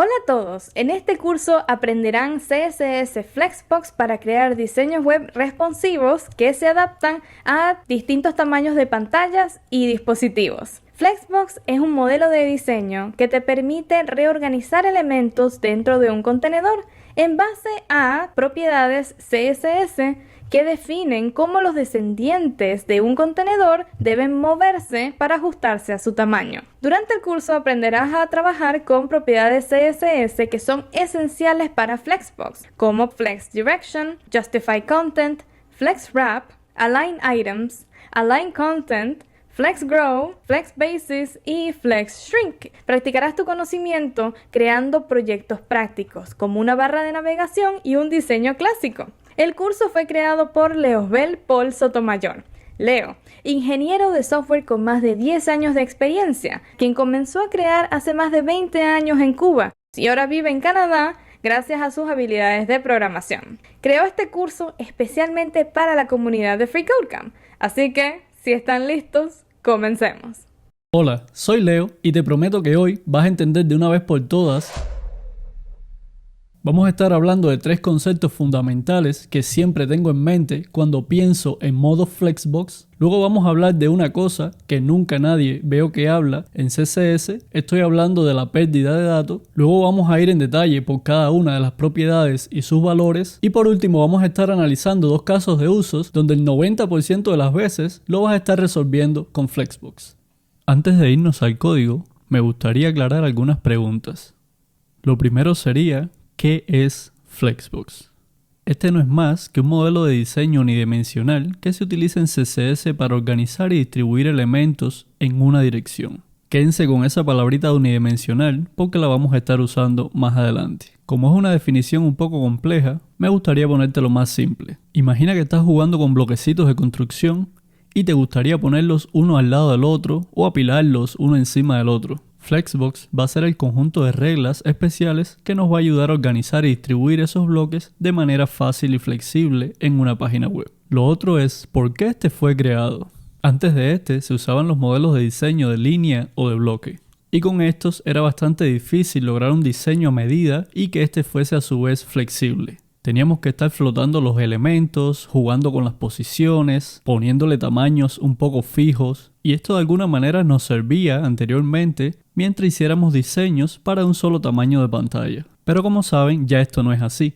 Hola a todos, en este curso aprenderán CSS Flexbox para crear diseños web responsivos que se adaptan a distintos tamaños de pantallas y dispositivos. Flexbox es un modelo de diseño que te permite reorganizar elementos dentro de un contenedor en base a propiedades CSS que definen cómo los descendientes de un contenedor deben moverse para ajustarse a su tamaño. Durante el curso aprenderás a trabajar con propiedades CSS que son esenciales para Flexbox, como Flex Direction, Justify Content, Flex Wrap, Align Items, Align Content, Flex Grow, Flex Basis y Flex Shrink. Practicarás tu conocimiento creando proyectos prácticos, como una barra de navegación y un diseño clásico. El curso fue creado por Leosbel Paul Sotomayor. Leo, ingeniero de software con más de 10 años de experiencia, quien comenzó a crear hace más de 20 años en Cuba y ahora vive en Canadá gracias a sus habilidades de programación. Creó este curso especialmente para la comunidad de FreeCodeCamp, así que, si están listos, comencemos. Hola, soy Leo y te prometo que hoy vas a entender de una vez por todas. Vamos a estar hablando de 3 conceptos fundamentales que siempre tengo en mente cuando pienso en modo Flexbox. Luego vamos a hablar de una cosa que nunca nadie veo que habla en CSS. Estoy hablando de la pérdida de datos. Luego vamos a ir en detalle por cada una de las propiedades y sus valores. Y por último vamos a estar analizando 2 casos de usos donde el 90% de las veces lo vas a estar resolviendo con Flexbox. Antes de irnos al código, me gustaría aclarar algunas preguntas. Lo primero sería: ¿qué es Flexbox? Este no es más que un modelo de diseño unidimensional que se utiliza en CSS para organizar y distribuir elementos en una dirección. Quédense con esa palabrita unidimensional porque la vamos a estar usando más adelante. Como es una definición un poco compleja, me gustaría ponértelo más simple. Imagina que estás jugando con bloquecitos de construcción y te gustaría ponerlos uno al lado del otro o apilarlos uno encima del otro. Flexbox va a ser el conjunto de reglas especiales que nos va a ayudar a organizar y distribuir esos bloques de manera fácil y flexible en una página web. Lo otro es por qué este fue creado. Antes de este se usaban los modelos de diseño de línea o de bloque, y con estos era bastante difícil lograr un diseño a medida y que este fuese a su vez flexible. Teníamos que estar flotando los elementos, jugando con las posiciones, poniéndole tamaños un poco fijos, y esto de alguna manera nos servía anteriormente mientras hiciéramos diseños para un solo tamaño de pantalla. Pero como saben, ya esto no es así.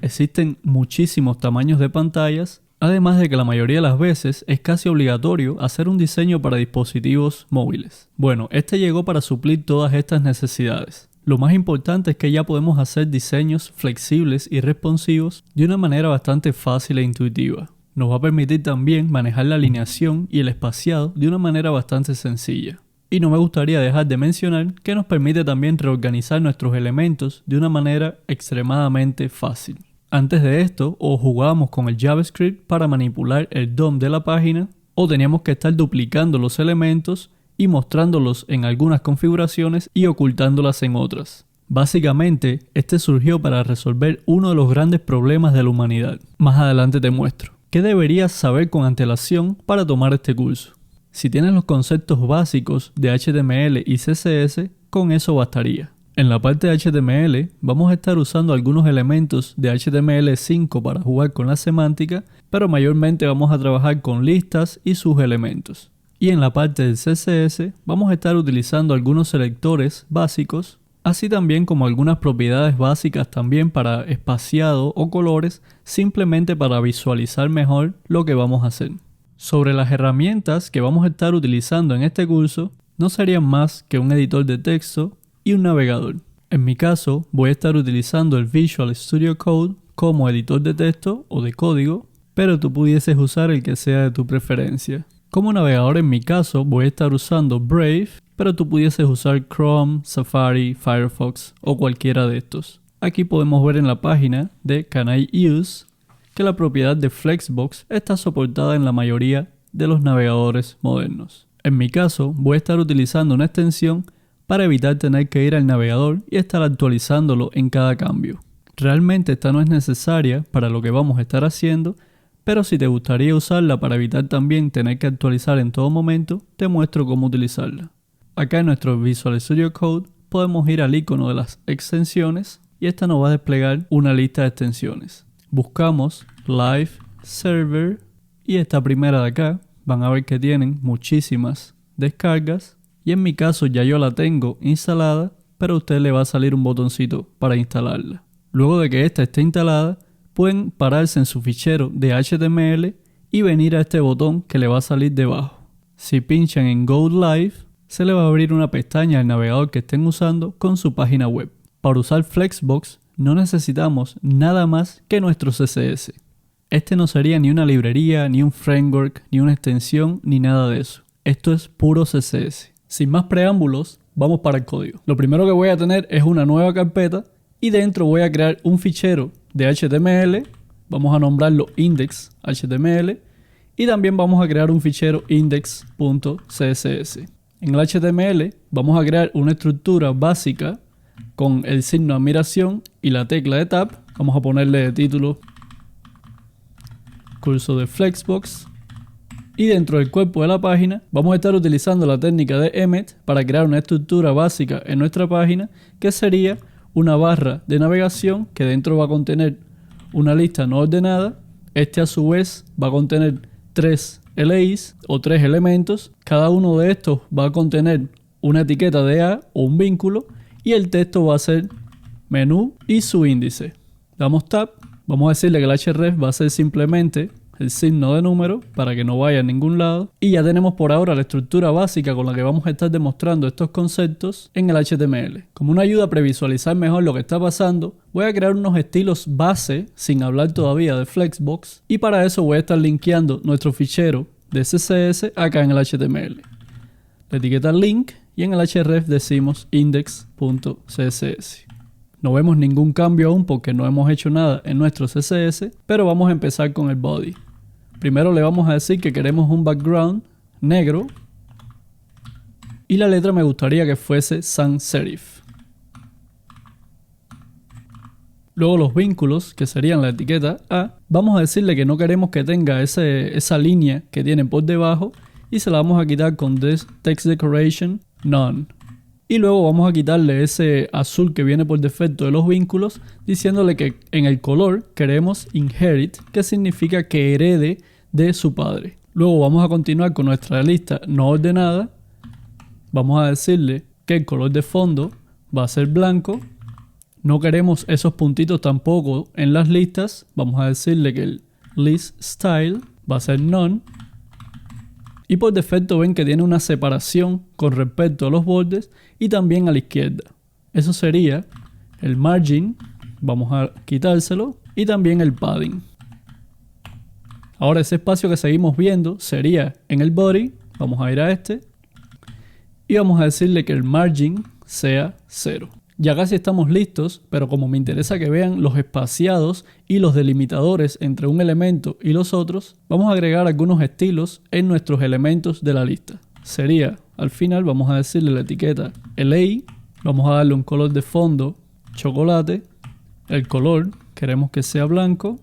Existen muchísimos tamaños de pantallas, además de que la mayoría de las veces es casi obligatorio hacer un diseño para dispositivos móviles. Bueno, este llegó para suplir todas estas necesidades. Lo más importante es que ya podemos hacer diseños flexibles y responsivos de una manera bastante fácil e intuitiva. Nos va a permitir también manejar la alineación y el espaciado de una manera bastante sencilla. Y no me gustaría dejar de mencionar que nos permite también reorganizar nuestros elementos de una manera extremadamente fácil. Antes de esto, o jugábamos con el JavaScript para manipular el DOM de la página, o teníamos que estar duplicando los elementos y mostrándolos en algunas configuraciones y ocultándolas en otras. Básicamente, este surgió para resolver uno de los grandes problemas de la humanidad. Más adelante te muestro. ¿Qué deberías saber con antelación para tomar este curso? Si tienes los conceptos básicos de HTML y CSS, con eso bastaría. En la parte de HTML vamos a estar usando algunos elementos de HTML5 para jugar con la semántica, pero mayormente vamos a trabajar con listas y sus elementos. Y en la parte del CSS vamos a estar utilizando algunos selectores básicos, así también como algunas propiedades básicas también para espaciado o colores, simplemente para visualizar mejor lo que vamos a hacer. Sobre las herramientas que vamos a estar utilizando en este curso, no serían más que un editor de texto y un navegador. En mi caso, voy a estar utilizando el Visual Studio Code como editor de texto o de código, pero tú pudieses usar el que sea de tu preferencia. Como navegador en mi caso voy a estar usando Brave, pero tú pudieses usar Chrome, Safari, Firefox o cualquiera de estos. Aquí podemos ver en la página de Can I Use que la propiedad de Flexbox está soportada en la mayoría de los navegadores modernos. En mi caso voy a estar utilizando una extensión para evitar tener que ir al navegador y estar actualizándolo en cada cambio. Realmente esta no es necesaria para lo que vamos a estar haciendo, pero si te gustaría usarla para evitar también tener que actualizar en todo momento, te muestro cómo utilizarla. Acá en nuestro Visual Studio Code podemos ir al icono de las extensiones y esta nos va a desplegar una lista de extensiones. Buscamos Live Server y esta primera de acá, van a ver que tienen muchísimas descargas y en mi caso ya yo la tengo instalada, pero a usted le va a salir un botoncito para instalarla. Luego de que esta esté instalada, pueden pararse en su fichero de HTML y venir a este botón que le va a salir debajo. Si pinchan en Go Live, se le va a abrir una pestaña al navegador que estén usando con su página web. Para usar Flexbox no necesitamos nada más que nuestro CSS. Este no sería ni una librería, ni un framework, ni una extensión, ni nada de eso. Esto es puro CSS. Sin más preámbulos, vamos para el código. Lo primero que voy a tener es una nueva carpeta y dentro voy a crear un fichero de HTML. Vamos a nombrarlo index.html y también vamos a crear un fichero index.css. En el HTML vamos a crear una estructura básica con el signo de admiración y la tecla de Tab. Vamos a ponerle de título curso de Flexbox. Y dentro del cuerpo de la página vamos a estar utilizando la técnica de Emmet para crear una estructura básica en nuestra página que sería una barra de navegación que dentro va a contener una lista no ordenada. Este a su vez va a contener 3 LIs o 3 elementos. Cada uno de estos va a contener una etiqueta de A o un vínculo y el texto va a ser menú y su índice. Damos Tab. Vamos a decirle que el href va a ser simplemente el signo de número para que no vaya a ningún lado. Y ya tenemos por ahora la estructura básica con la que vamos a estar demostrando estos conceptos en el HTML. Como una ayuda a previsualizar mejor lo que está pasando, voy a crear unos estilos base sin hablar todavía de Flexbox. Y para eso voy a estar linkeando nuestro fichero de CSS acá en el HTML. La etiqueta link y en el href decimos index.css. No vemos ningún cambio aún porque no hemos hecho nada en nuestro CSS, pero vamos a empezar con el body. Primero le vamos a decir que queremos un background negro y la letra me gustaría que fuese sans serif. Luego los vínculos, que serían la etiqueta A, vamos a decirle que no queremos que tenga esa línea que tienen por debajo y se la vamos a quitar con text decoration none. Y luego vamos a quitarle ese azul que viene por defecto de los vínculos, diciéndole que en el color queremos inherit, que significa que herede de su padre. Luego vamos a continuar con nuestra lista no ordenada. Vamos a decirle que el color de fondo va a ser blanco. No queremos esos puntitos tampoco en las listas. Vamos a decirle que el list style va a ser none. Y por defecto ven que tiene una separación con respecto a los bordes y también a la izquierda. Eso sería el margin, vamos a quitárselo, y también el padding. Ahora ese espacio que seguimos viendo sería en el body, vamos a ir a este, y vamos a decirle que el margin sea 0. Ya casi estamos listos, pero como me interesa que vean los espaciados y los delimitadores entre un elemento y los otros, vamos a agregar algunos estilos en nuestros elementos de la lista. Sería, al final vamos a decirle la etiqueta LA, vamos a darle un color de fondo chocolate, el color queremos que sea blanco,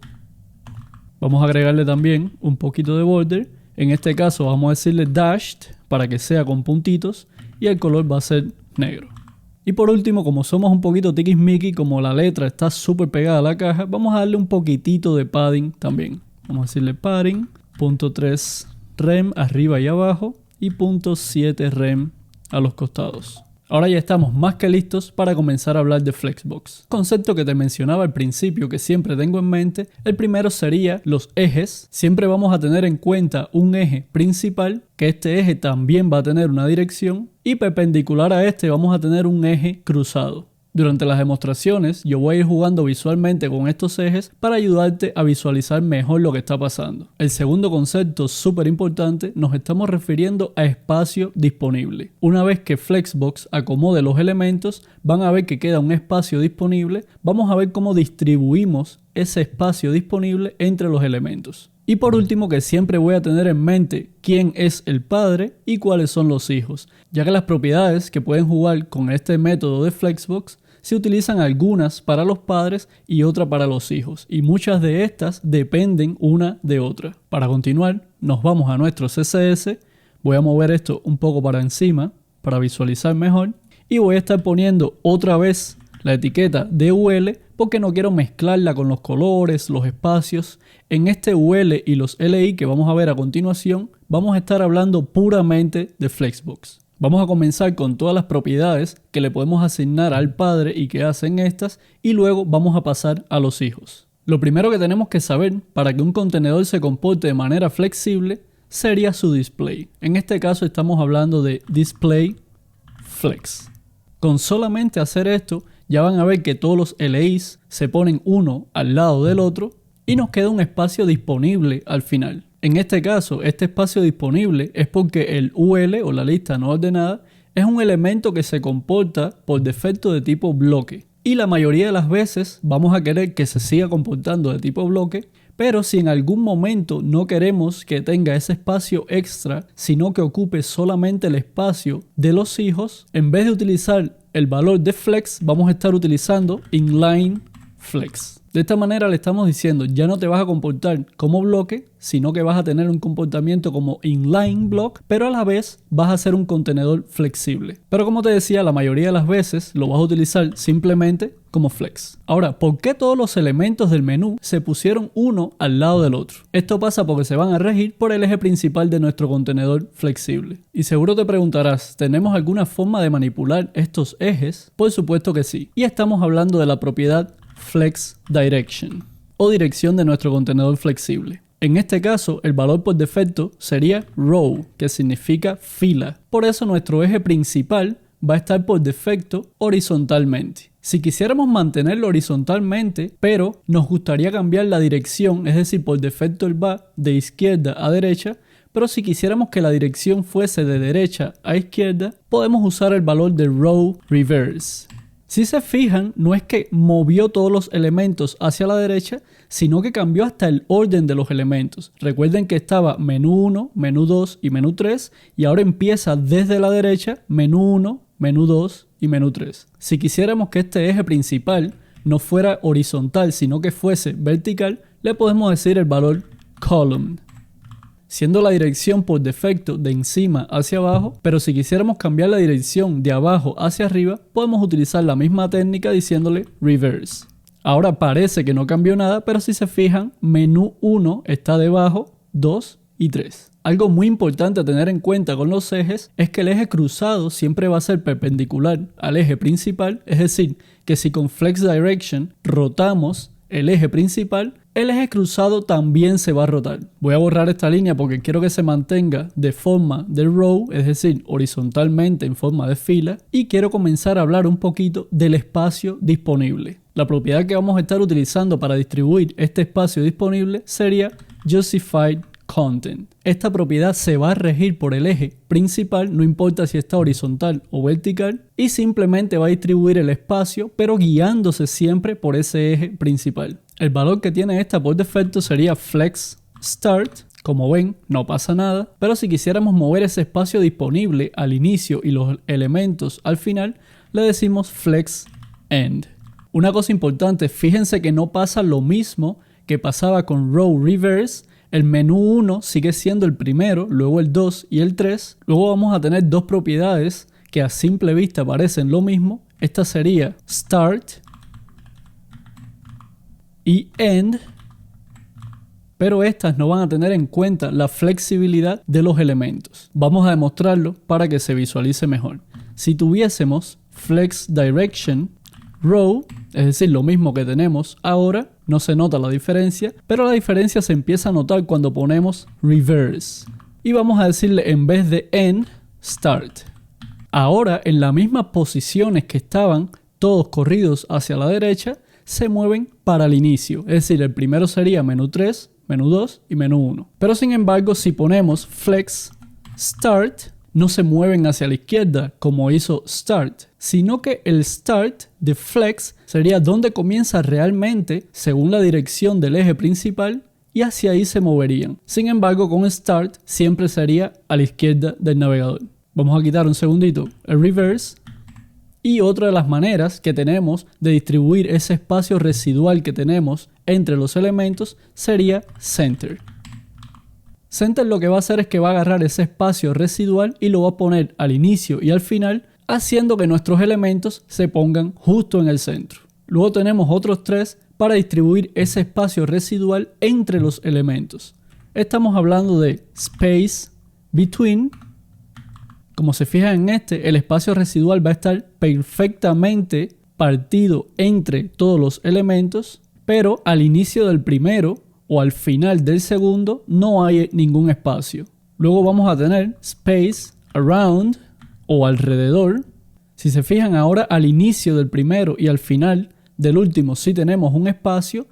vamos a agregarle también un poquito de border, en este caso vamos a decirle dashed para que sea con puntitos y el color va a ser negro. Y por último, como somos un poquito tiquismiquis, como la letra está súper pegada a la caja, vamos a darle un poquitito de padding también. Vamos a decirle padding, 0.3 rem arriba y abajo y 0.7 rem a los costados. Ahora ya estamos más que listos para comenzar a hablar de Flexbox. Concepto que te mencionaba al principio que siempre tengo en mente, el primero sería los ejes. Siempre vamos a tener en cuenta un eje principal, que este eje también va a tener una dirección, y perpendicular a este vamos a tener un eje cruzado. Durante las demostraciones yo voy a ir jugando visualmente con estos ejes para ayudarte a visualizar mejor lo que está pasando. El segundo concepto súper importante, nos estamos refiriendo a espacio disponible. Una vez que Flexbox acomode los elementos, van a ver que queda un espacio disponible. Vamos a ver cómo distribuimos ese espacio disponible entre los elementos. Y por último, que siempre voy a tener en mente quién es el padre y cuáles son los hijos, ya que las propiedades que pueden jugar con este método de Flexbox se utilizan algunas para los padres y otras para los hijos, y muchas de estas dependen una de otra. Para continuar, nos vamos a nuestro CSS, voy a mover esto un poco para encima para visualizar mejor, y voy a estar poniendo otra vez la etiqueta de UL porque no quiero mezclarla con los colores, los espacios. En este UL y los LI que vamos a ver a continuación, vamos a estar hablando puramente de Flexbox. Vamos a comenzar con todas las propiedades que le podemos asignar al padre y que hacen estas, y luego vamos a pasar a los hijos. Lo primero que tenemos que saber para que un contenedor se comporte de manera flexible sería su display. En este caso estamos hablando de display flex. Con solamente hacer esto, ya van a ver que todos los LIs se ponen uno al lado del otro y nos queda un espacio disponible al final. En este caso, este espacio disponible es porque el UL o la lista no ordenada es un elemento que se comporta por defecto de tipo bloque. Y la mayoría de las veces vamos a querer que se siga comportando de tipo bloque, pero si en algún momento no queremos que tenga ese espacio extra, sino que ocupe solamente el espacio de los hijos, en vez de utilizar el valor de flex, vamos a estar utilizando inline flex. De esta manera le estamos diciendo, ya no te vas a comportar como bloque, sino que vas a tener un comportamiento como inline block, pero a la vez vas a ser un contenedor flexible. Pero como te decía, la mayoría de las veces lo vas a utilizar simplemente como flex. Ahora, ¿por qué todos los elementos del menú se pusieron uno al lado del otro? Esto pasa porque se van a regir por el eje principal de nuestro contenedor flexible. Y seguro te preguntarás, ¿tenemos alguna forma de manipular estos ejes? Por supuesto que sí. Y estamos hablando de la propiedad Flex Direction o dirección de nuestro contenedor flexible. En este caso, el valor por defecto sería row, que significa fila. Por eso nuestro eje principal va a estar por defecto horizontalmente. Si quisiéramos mantenerlo horizontalmente, pero nos gustaría cambiar la dirección, es decir, por defecto él va de izquierda a derecha, pero si quisiéramos que la dirección fuese de derecha a izquierda, podemos usar el valor de row reverse. Si se fijan, no es que movió todos los elementos hacia la derecha, sino que cambió hasta el orden de los elementos. Recuerden que estaba menú 1, menú 2 y menú 3, y ahora empieza desde la derecha, menú 1, menú 2 y menú 3. Si quisiéramos que este eje principal no fuera horizontal, sino que fuese vertical, le podemos decir el valor column, siendo la dirección por defecto de encima hacia abajo, pero si quisiéramos cambiar la dirección de abajo hacia arriba, podemos utilizar la misma técnica diciéndole reverse. Ahora parece que no cambió nada, pero si se fijan, menú 1 está debajo, 2 y 3. Algo muy importante a tener en cuenta con los ejes es que el eje cruzado siempre va a ser perpendicular al eje principal, es decir, que si con Flex Direction rotamos el eje principal, el eje cruzado también se va a rotar. Voy a borrar esta línea porque quiero que se mantenga de forma de row, es decir, horizontalmente en forma de fila, y quiero comenzar a hablar un poquito del espacio disponible. La propiedad que vamos a estar utilizando para distribuir este espacio disponible sería Justified Content. Esta propiedad se va a regir por el eje principal, no importa si está horizontal o vertical, y simplemente va a distribuir el espacio, pero guiándose siempre por ese eje principal. El valor que tiene esta por defecto sería Flex Start. Como ven, no pasa nada, pero si quisiéramos mover ese espacio disponible al inicio y los elementos al final, le decimos Flex End. Una cosa importante, fíjense que no pasa lo mismo que pasaba con Row Reverse. El menú 1 sigue siendo el primero, luego el 2 y el 3. Luego vamos a tener dos propiedades que a simple vista parecen lo mismo. Esta sería Start y End, pero estas no van a tener en cuenta la flexibilidad de los elementos. Vamos a demostrarlo para que se visualice mejor. Si tuviésemos Flex Direction Row, es decir, lo mismo que tenemos ahora, no se nota la diferencia, pero la diferencia se empieza a notar cuando ponemos Reverse. Y vamos a decirle en vez de End, Start. Ahora, en las mismas posiciones que estaban todos corridos hacia la derecha, se mueven para el inicio. Es decir, el primero sería menú 3, menú 2 y menú 1. Pero sin embargo, si ponemos Flex Start, no se mueven hacia la izquierda como hizo Start, sino que el Start de Flex sería donde comienza realmente según la dirección del eje principal y hacia ahí se moverían. Sin embargo, con Start siempre sería a la izquierda del navegador. Vamos a quitar un segundito el Reverse. Y otra de las maneras que tenemos de distribuir ese espacio residual que tenemos entre los elementos sería Center. Center lo que va a hacer es que va a agarrar ese espacio residual y lo va a poner al inicio y al final haciendo que nuestros elementos se pongan justo en el centro. Luego tenemos otros 3 para distribuir ese espacio residual entre los elementos. Estamos hablando de space between. Como se fijan en el espacio residual va a estar perfectamente partido entre todos los elementos, pero al inicio del primero o al final del segundo no hay ningún espacio. Luego vamos a tener space around o alrededor. Si se fijan ahora, al inicio del primero y al final del último sí tenemos un espacio,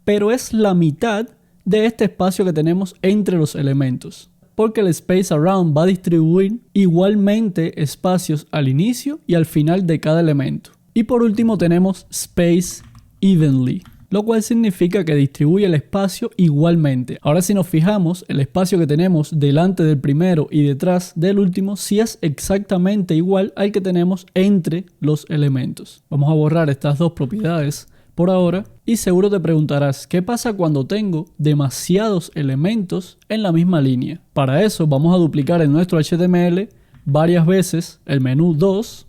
pero es la mitad de este espacio que tenemos entre los elementos, porque el space around va a distribuir igualmente espacios al inicio y al final de cada elemento. Y por último tenemos space evenly, lo cual significa que distribuye el espacio igualmente. Ahora si nos fijamos, el espacio que tenemos delante del primero y detrás del último sí es exactamente igual al que tenemos entre los elementos. Vamos a borrar estas dos propiedades por ahora y seguro te preguntarás, ¿qué pasa cuando tengo demasiados elementos en la misma línea? Para eso vamos a duplicar en nuestro HTML varias veces el menú 2,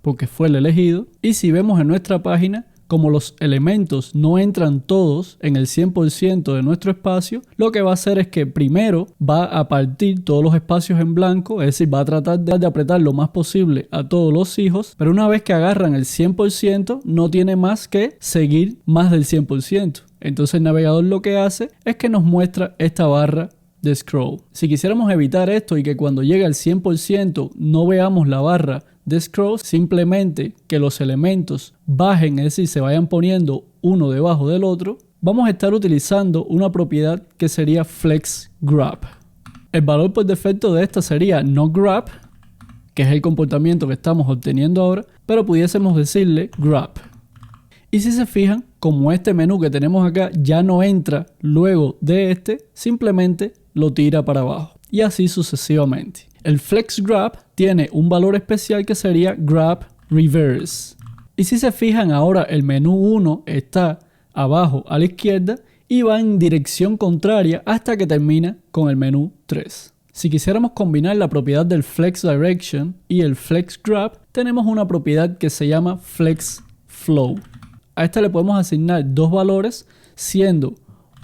porque fue el elegido, y si vemos en nuestra página, como los elementos no entran todos en el 100% de nuestro espacio, lo que va a hacer es que primero va a partir todos los espacios en blanco, es decir, va a tratar de apretar lo más posible a todos los hijos, pero una vez que agarran el 100%, no tiene más que seguir más del 100%. Entonces el navegador lo que hace es que nos muestra esta barra de scroll. Si quisiéramos evitar esto y que cuando llegue al 100% no veamos la barra de scroll, simplemente que los elementos bajen, es decir, se vayan poniendo uno debajo del otro, vamos a estar utilizando una propiedad que sería flex grab. El valor por defecto de esta sería no grab, que es el comportamiento que estamos obteniendo ahora, pero pudiésemos decirle grab. Y si se fijan, como este menú que tenemos acá ya no entra luego de simplemente lo tira para abajo. Y así sucesivamente. El flex grab tiene un valor especial que sería grab reverse. Y si se fijan ahora, el menú 1 está abajo a la izquierda y va en dirección contraria hasta que termina con el menú 3. Si quisiéramos combinar la propiedad del flex direction y el flex grab, tenemos una propiedad que se llama flex flow. A esta le podemos asignar dos valores, siendo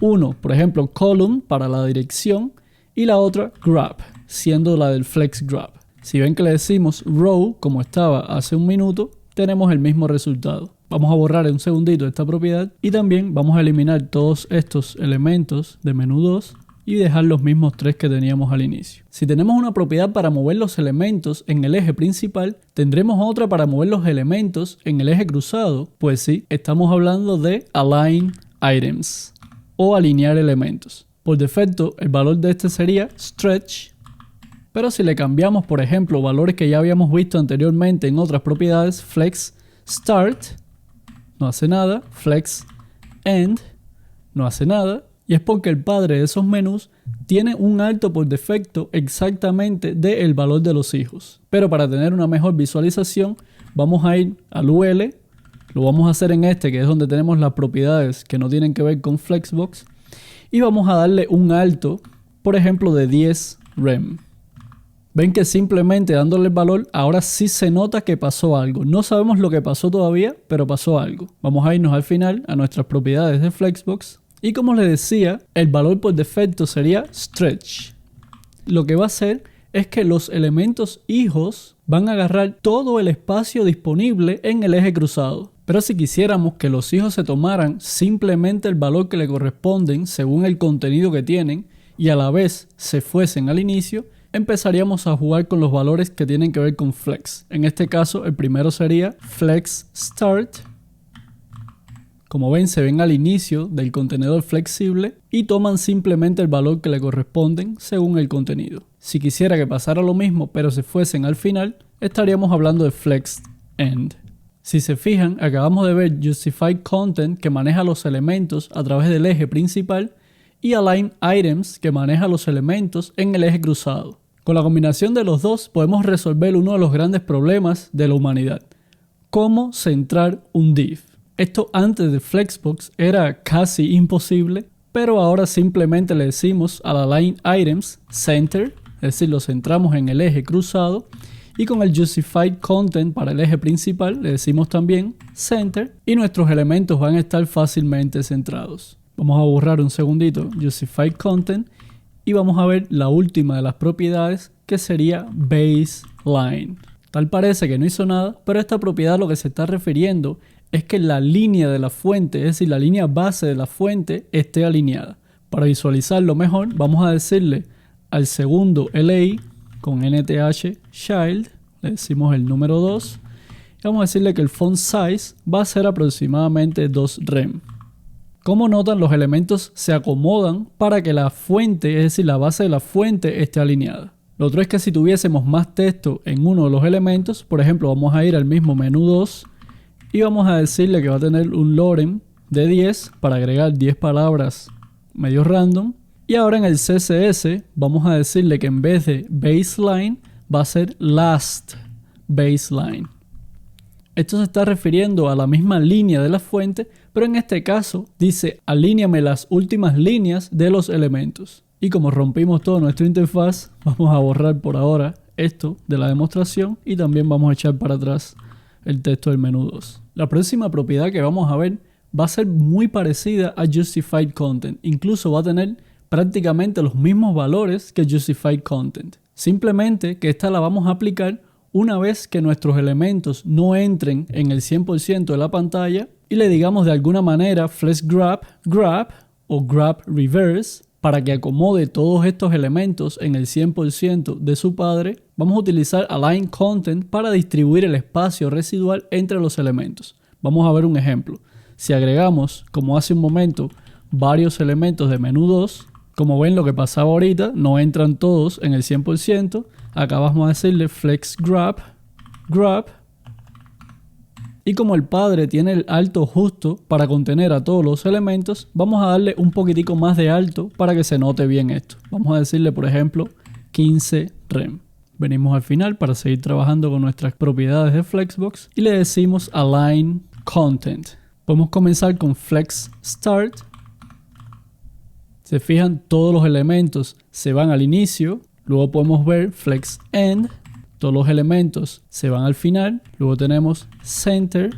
uno, por ejemplo, column para la dirección y la otra grab, siendo la del flex grab. Si ven que le decimos row, como estaba hace un minuto, tenemos el mismo resultado. Vamos a borrar en un segundito esta propiedad y también vamos a eliminar todos estos elementos de menú 2 y dejar los mismos 3 que teníamos al inicio. Si tenemos una propiedad para mover los elementos en el eje principal, ¿tendremos otra para mover los elementos en el eje cruzado? Pues sí, estamos hablando de align items o alinear elementos. Por defecto, el valor de este sería stretch, pero si le cambiamos, por ejemplo, valores que ya habíamos visto anteriormente en otras propiedades, flex start, no hace nada, flex end, no hace nada, y es porque el padre de esos menús tiene un alto por defecto exactamente del valor de los hijos. Pero para tener una mejor visualización, vamos a ir al UL, lo vamos a hacer en que es donde tenemos las propiedades que no tienen que ver con Flexbox, y vamos a darle un alto, por ejemplo, de 10 rem. Ven que simplemente dándole el valor, ahora sí se nota que pasó algo. No sabemos lo que pasó todavía, pero pasó algo. Vamos a irnos al final a nuestras propiedades de Flexbox. Y como les decía, el valor por defecto sería stretch. Lo que va a hacer es que los elementos hijos van a agarrar todo el espacio disponible en el eje cruzado. Pero si quisiéramos que los hijos se tomaran simplemente el valor que le corresponden según el contenido que tienen y a la vez se fuesen al inicio, empezaríamos a jugar con los valores que tienen que ver con flex. En este caso, el primero sería flex start. Como ven, se ven al inicio del contenedor flexible y toman simplemente el valor que le corresponden según el contenido. Si quisiera que pasara lo mismo pero se fuesen al final, estaríamos hablando de flex end. Si se fijan, acabamos de ver Justified Content, que maneja los elementos a través del eje principal, y Align Items, que maneja los elementos en el eje cruzado. Con la combinación de los dos podemos resolver uno de los grandes problemas de la humanidad: cómo centrar un div. Esto antes de Flexbox era casi imposible, pero ahora simplemente le decimos al Align Items Center, es decir, lo centramos en el eje cruzado, Y con el Justified Content para el eje principal le decimos también Center y nuestros elementos van a estar fácilmente centrados. Vamos a borrar un segundito Justified Content y vamos a ver la última de las propiedades que sería Baseline. Tal parece que no hizo nada, pero esta propiedad lo que se está refiriendo es que la línea de la fuente, es decir, la línea base de la fuente esté alineada. Para visualizarlo mejor, vamos a decirle al segundo LA con NTH Child, le decimos el número 2, y vamos a decirle que el font size va a ser aproximadamente 2 rem. Como notan, los elementos se acomodan para que la fuente, es decir, la base de la fuente esté alineada. Lo otro es que si tuviésemos más texto en uno de los elementos, por ejemplo, vamos a ir al mismo menú 2 y vamos a decirle que va a tener un lorem de 10 para agregar 10 palabras medio random. Y ahora en el CSS vamos a decirle que en vez de baseline va a ser last baseline. Esto se está refiriendo a la misma línea de la fuente, pero en este caso dice alíneame las últimas líneas de los elementos. Y como rompimos toda nuestra interfaz, vamos a borrar por ahora esto de la demostración y también vamos a echar para atrás el texto del menú 2. La próxima propiedad que vamos a ver va a ser muy parecida a Justified Content. Incluso va a tener prácticamente los mismos valores que Justified Content. Simplemente que esta la vamos a aplicar una vez que nuestros elementos no entren en el 100% de la pantalla y le digamos de alguna manera flex grab, grab o grab reverse para que acomode todos estos elementos en el 100% de su padre. Vamos a utilizar align content para distribuir el espacio residual entre los elementos. Vamos a ver un ejemplo. Si agregamos, como hace un momento, varios elementos de menú 2, como ven lo que pasaba ahorita, no entran todos en el 100%. Acá vamos a decirle flex grab, grab. Y como el padre tiene el alto justo para contener a todos los elementos, vamos a darle un poquitico más de alto para que se note bien esto. Vamos a decirle, por ejemplo, 15 rem. Venimos al final para seguir trabajando con nuestras propiedades de Flexbox y le decimos align content. Podemos comenzar con flex start. Se fijan, todos los elementos se van al inicio. Luego podemos ver flex end. Todos los elementos se van al final. Luego tenemos center.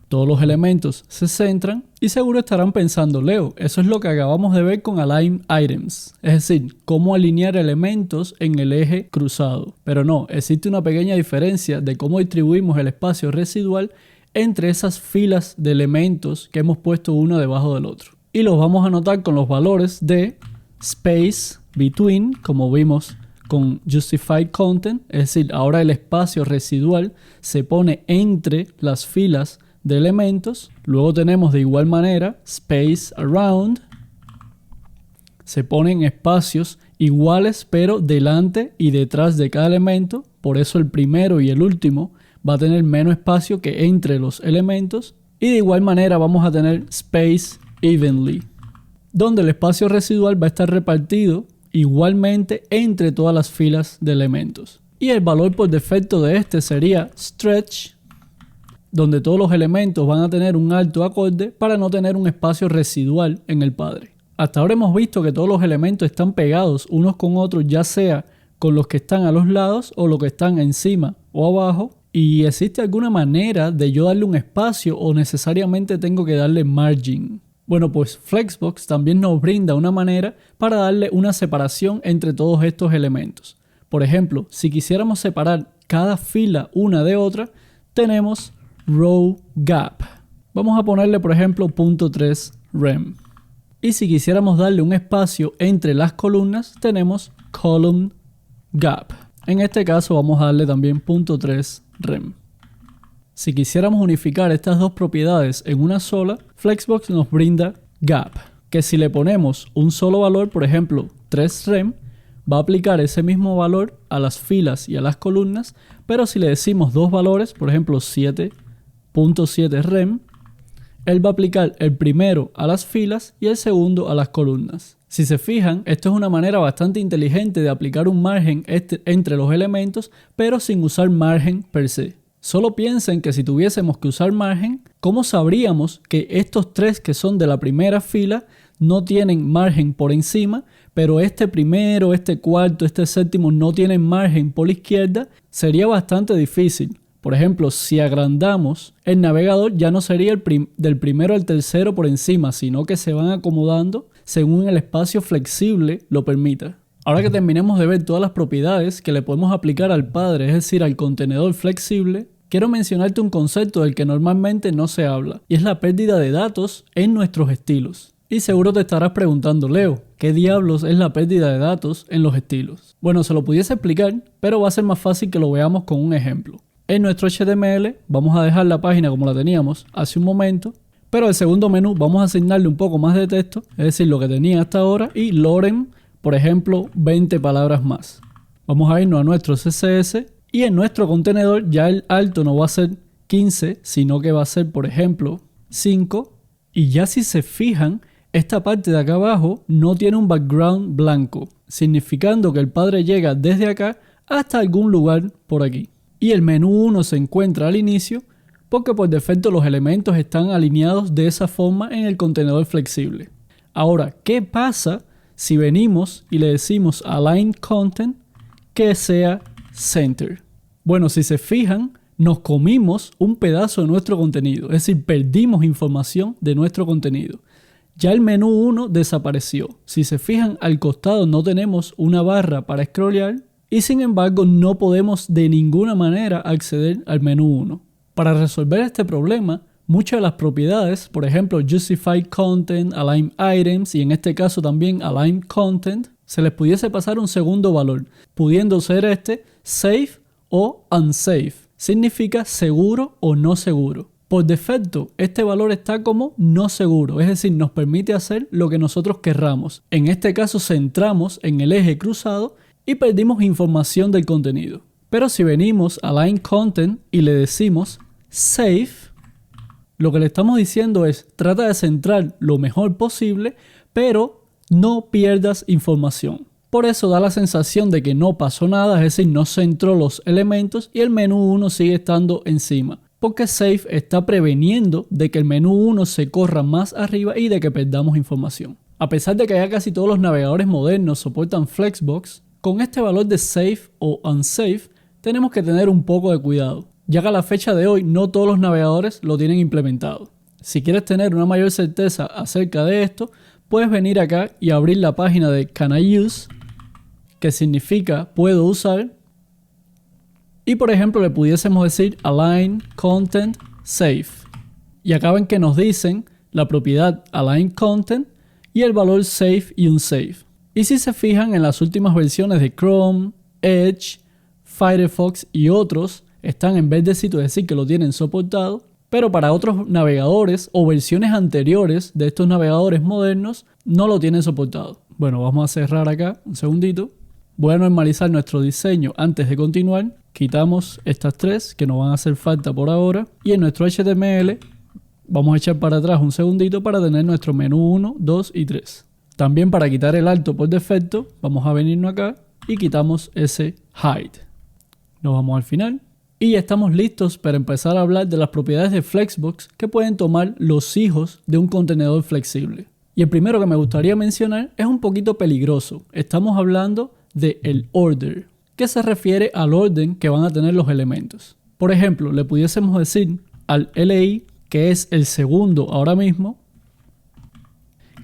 Todos los elementos se centran. Y seguro estarán pensando, Leo, eso es lo que acabamos de ver con align items. Es decir, cómo alinear elementos en el eje cruzado. Pero no, existe una pequeña diferencia de cómo distribuimos el espacio residual entre esas filas de elementos que hemos puesto uno debajo del otro. Y los vamos a anotar con los valores de space between, como vimos con Justified Content, es decir, ahora el espacio residual se pone entre las filas de elementos. Luego tenemos de igual manera space around, se ponen espacios iguales pero delante y detrás de cada elemento, por eso el primero y el último va a tener menos espacio que entre los elementos. Y de igual manera vamos a tener space evenly, donde el espacio residual va a estar repartido igualmente entre todas las filas de elementos. Y el valor por defecto de este sería stretch, donde todos los elementos van a tener un alto acorde para no tener un espacio residual en el padre. Hasta ahora hemos visto que todos los elementos están pegados unos con otros, ya sea con los que están a los lados o los que están encima o abajo. ¿Y existe alguna manera de yo darle un espacio o necesariamente tengo que darle margin? Bueno, pues Flexbox también nos brinda una manera para darle una separación entre todos estos elementos. Por ejemplo, si quisiéramos separar cada fila una de otra, tenemos row gap. Vamos a ponerle, por ejemplo, 0.3 rem. Y si quisiéramos darle un espacio entre las columnas, tenemos column gap. En este caso vamos a darle también 0.3 rem. Si quisiéramos unificar estas dos propiedades en una sola, Flexbox nos brinda gap, que si le ponemos un solo valor, por ejemplo 3 rem, va a aplicar ese mismo valor a las filas y a las columnas, pero si le decimos dos valores, por ejemplo 7.7 rem, él va a aplicar el primero a las filas y el segundo a las columnas. Si se fijan, esto es una manera bastante inteligente de aplicar un margen entre los elementos, pero sin usar margen per se. Solo piensen que si tuviésemos que usar margen, ¿cómo sabríamos que estos tres que son de la primera fila no tienen margen por encima, pero este primero, este cuarto, este séptimo no tienen margen por la izquierda, sería bastante difícil. Por ejemplo, si agrandamos el navegador, ya no sería del primero al tercero por encima, sino que se van acomodando según el espacio flexible lo permita. Ahora que terminemos de ver todas las propiedades que le podemos aplicar al padre, es decir, al contenedor flexible, quiero mencionarte un concepto del que normalmente no se habla, y es la pérdida de datos en nuestros estilos. Y seguro te estarás preguntando, Leo, ¿qué diablos es la pérdida de datos en los estilos? Bueno, se lo pudiese explicar, pero va a ser más fácil que lo veamos con un ejemplo. En nuestro HTML vamos a dejar la página como la teníamos hace un momento, pero al segundo menú vamos a asignarle un poco más de texto, es decir, lo que tenía hasta ahora, y Loren, por ejemplo, 20 palabras más. Vamos a irnos a nuestro CSS y en nuestro contenedor ya el alto no va a ser 15, sino que va a ser, por ejemplo, 5. Y ya si se fijan, esta parte de acá abajo no tiene un background blanco, significando que el padre llega desde acá hasta algún lugar por aquí. Y el menú 1 se encuentra al inicio porque por defecto los elementos están alineados de esa forma en el contenedor flexible. Ahora, ¿qué pasa si venimos y le decimos Align Content que sea Center? Bueno, si se fijan, nos comimos un pedazo de nuestro contenido, es decir, perdimos información de nuestro contenido. Ya el menú 1 desapareció. Si se fijan, al costado no tenemos una barra para scrollear y sin embargo no podemos de ninguna manera acceder al menú 1. Para resolver este problema, muchas de las propiedades, por ejemplo Justify Content, Align Items y en este caso también Align Content, se les pudiese pasar un segundo valor, pudiendo ser este Safe o Unsafe. Significa seguro o no seguro. Por defecto, este valor está como no seguro, es decir, nos permite hacer lo que nosotros querramos. En este caso centramos en el eje cruzado y perdimos información del contenido. Pero si venimos a Align Content y le decimos Safe, lo que le estamos diciendo es trata de centrar lo mejor posible, pero no pierdas información. Por eso da la sensación de que no pasó nada, es decir, no centró los elementos y el menú 1 sigue estando encima. Porque Safe está preveniendo de que el menú 1 se corra más arriba y de que perdamos información. A pesar de que ya casi todos los navegadores modernos soportan Flexbox, con este valor de Safe o Unsafe tenemos que tener un poco de cuidado, ya que a la fecha de hoy no todos los navegadores lo tienen implementado. Si quieres tener una mayor certeza acerca de esto, puedes venir acá y abrir la página de Can I Use, que significa puedo usar, y por ejemplo le pudiésemos decir Align Content Safe. Y acá ven que nos dicen la propiedad Align Content y el valor Safe y Unsafe. Y si se fijan en las últimas versiones de Chrome, Edge, Firefox y otros, están en vez de sitio, es decir, que lo tienen soportado, pero para otros navegadores o versiones anteriores de estos navegadores modernos no lo tienen soportado. Bueno, vamos a cerrar acá un segundito. Voy a normalizar nuestro diseño antes de continuar. Quitamos estas tres que nos van a hacer falta por ahora. Y en nuestro HTML vamos a echar para atrás un segundito para tener nuestro menú 1, 2 y 3. También para quitar el alto por defecto, vamos a venirnos acá y quitamos ese hide. Nos vamos al final. Y ya estamos listos para empezar a hablar de las propiedades de Flexbox que pueden tomar los hijos de un contenedor flexible. Y el primero que me gustaría mencionar es un poquito peligroso. Estamos hablando del order, que se refiere al orden que van a tener los elementos. Por ejemplo, le pudiésemos decir al LI, que es el segundo ahora mismo,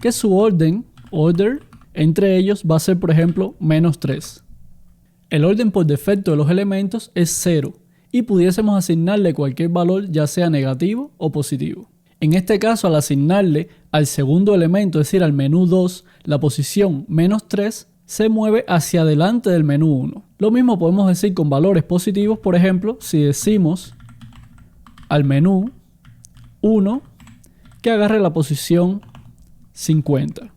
que su order entre ellos va a ser, por ejemplo, -3. El orden por defecto de los elementos es 0 y pudiésemos asignarle cualquier valor, ya sea negativo o positivo. En este caso, al asignarle al segundo elemento, es decir, al menú 2, la posición -3, se mueve hacia adelante del menú 1. Lo mismo podemos decir con valores positivos, por ejemplo, si decimos al menú 1 que agarre la posición 50.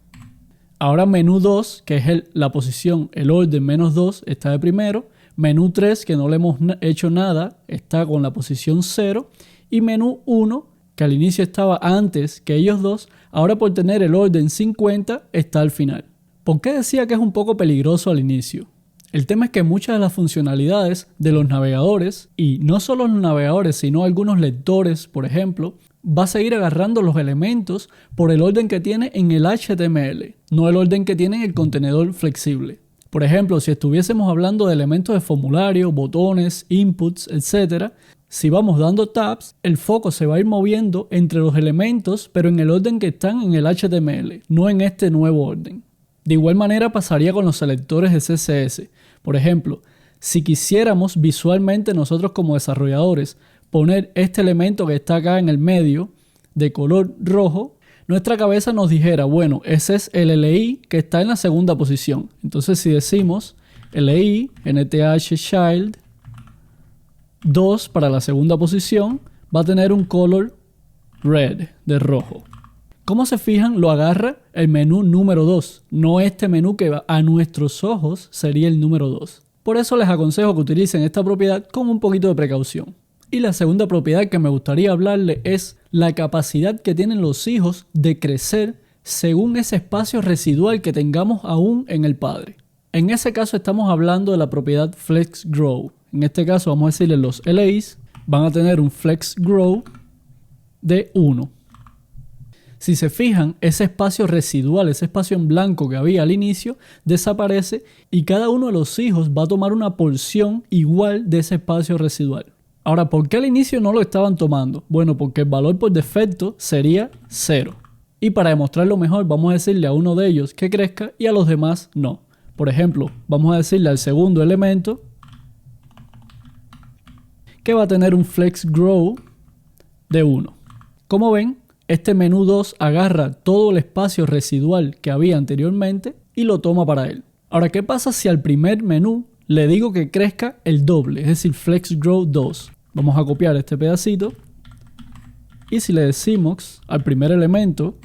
Ahora menú 2, que es la posición, el orden -2, está de primero. Menú 3, que no le hemos hecho nada, está con la posición 0. Y menú 1, que al inicio estaba antes que ellos dos, ahora por tener el orden 50, está al final. ¿Por qué decía que es un poco peligroso al inicio? El tema es que muchas de las funcionalidades de los navegadores, y no solo los navegadores, sino algunos lectores, por ejemplo, va a seguir agarrando los elementos por el orden que tiene en el HTML, no el orden que tiene en el contenedor flexible. Por ejemplo, si estuviésemos hablando de elementos de formulario, botones, inputs, etc., si vamos dando tabs, el foco se va a ir moviendo entre los elementos, pero en el orden que están en el HTML, no en este nuevo orden. De igual manera pasaría con los selectores de CSS. Por ejemplo, si quisiéramos visualmente nosotros como desarrolladores poner este elemento que está acá en el medio de color rojo, nuestra cabeza nos dijera, bueno, ese es el LI que está en la segunda posición. Entonces si decimos LI, NTH child 2 para la segunda posición, va a tener un color red, de rojo. ¿Cómo se fijan? Lo agarra el menú número 2, no este menú que a nuestros ojos sería el número 2. Por eso les aconsejo que utilicen esta propiedad con un poquito de precaución. Y la segunda propiedad que me gustaría hablarle es la capacidad que tienen los hijos de crecer según ese espacio residual que tengamos aún en el padre. En ese caso estamos hablando de la propiedad FlexGrow. En este caso vamos a decirle los LAs van a tener un FlexGrow de 1. Si se fijan, ese espacio residual, ese espacio en blanco que había al inicio, desaparece y cada uno de los hijos va a tomar una porción igual de ese espacio residual. Ahora, ¿por qué al inicio no lo estaban tomando? Bueno, porque el valor por defecto sería 0. Y para demostrarlo mejor, vamos a decirle a uno de ellos que crezca y a los demás no. Por ejemplo, vamos a decirle al segundo elemento que va a tener un FlexGrow de 1. Como ven, este menú 2 agarra todo el espacio residual que había anteriormente y lo toma para él. Ahora, ¿qué pasa si al primer menú le digo que crezca el doble, es decir, FlexGrow 2? Vamos a copiar este pedacito y si le decimos al primer elemento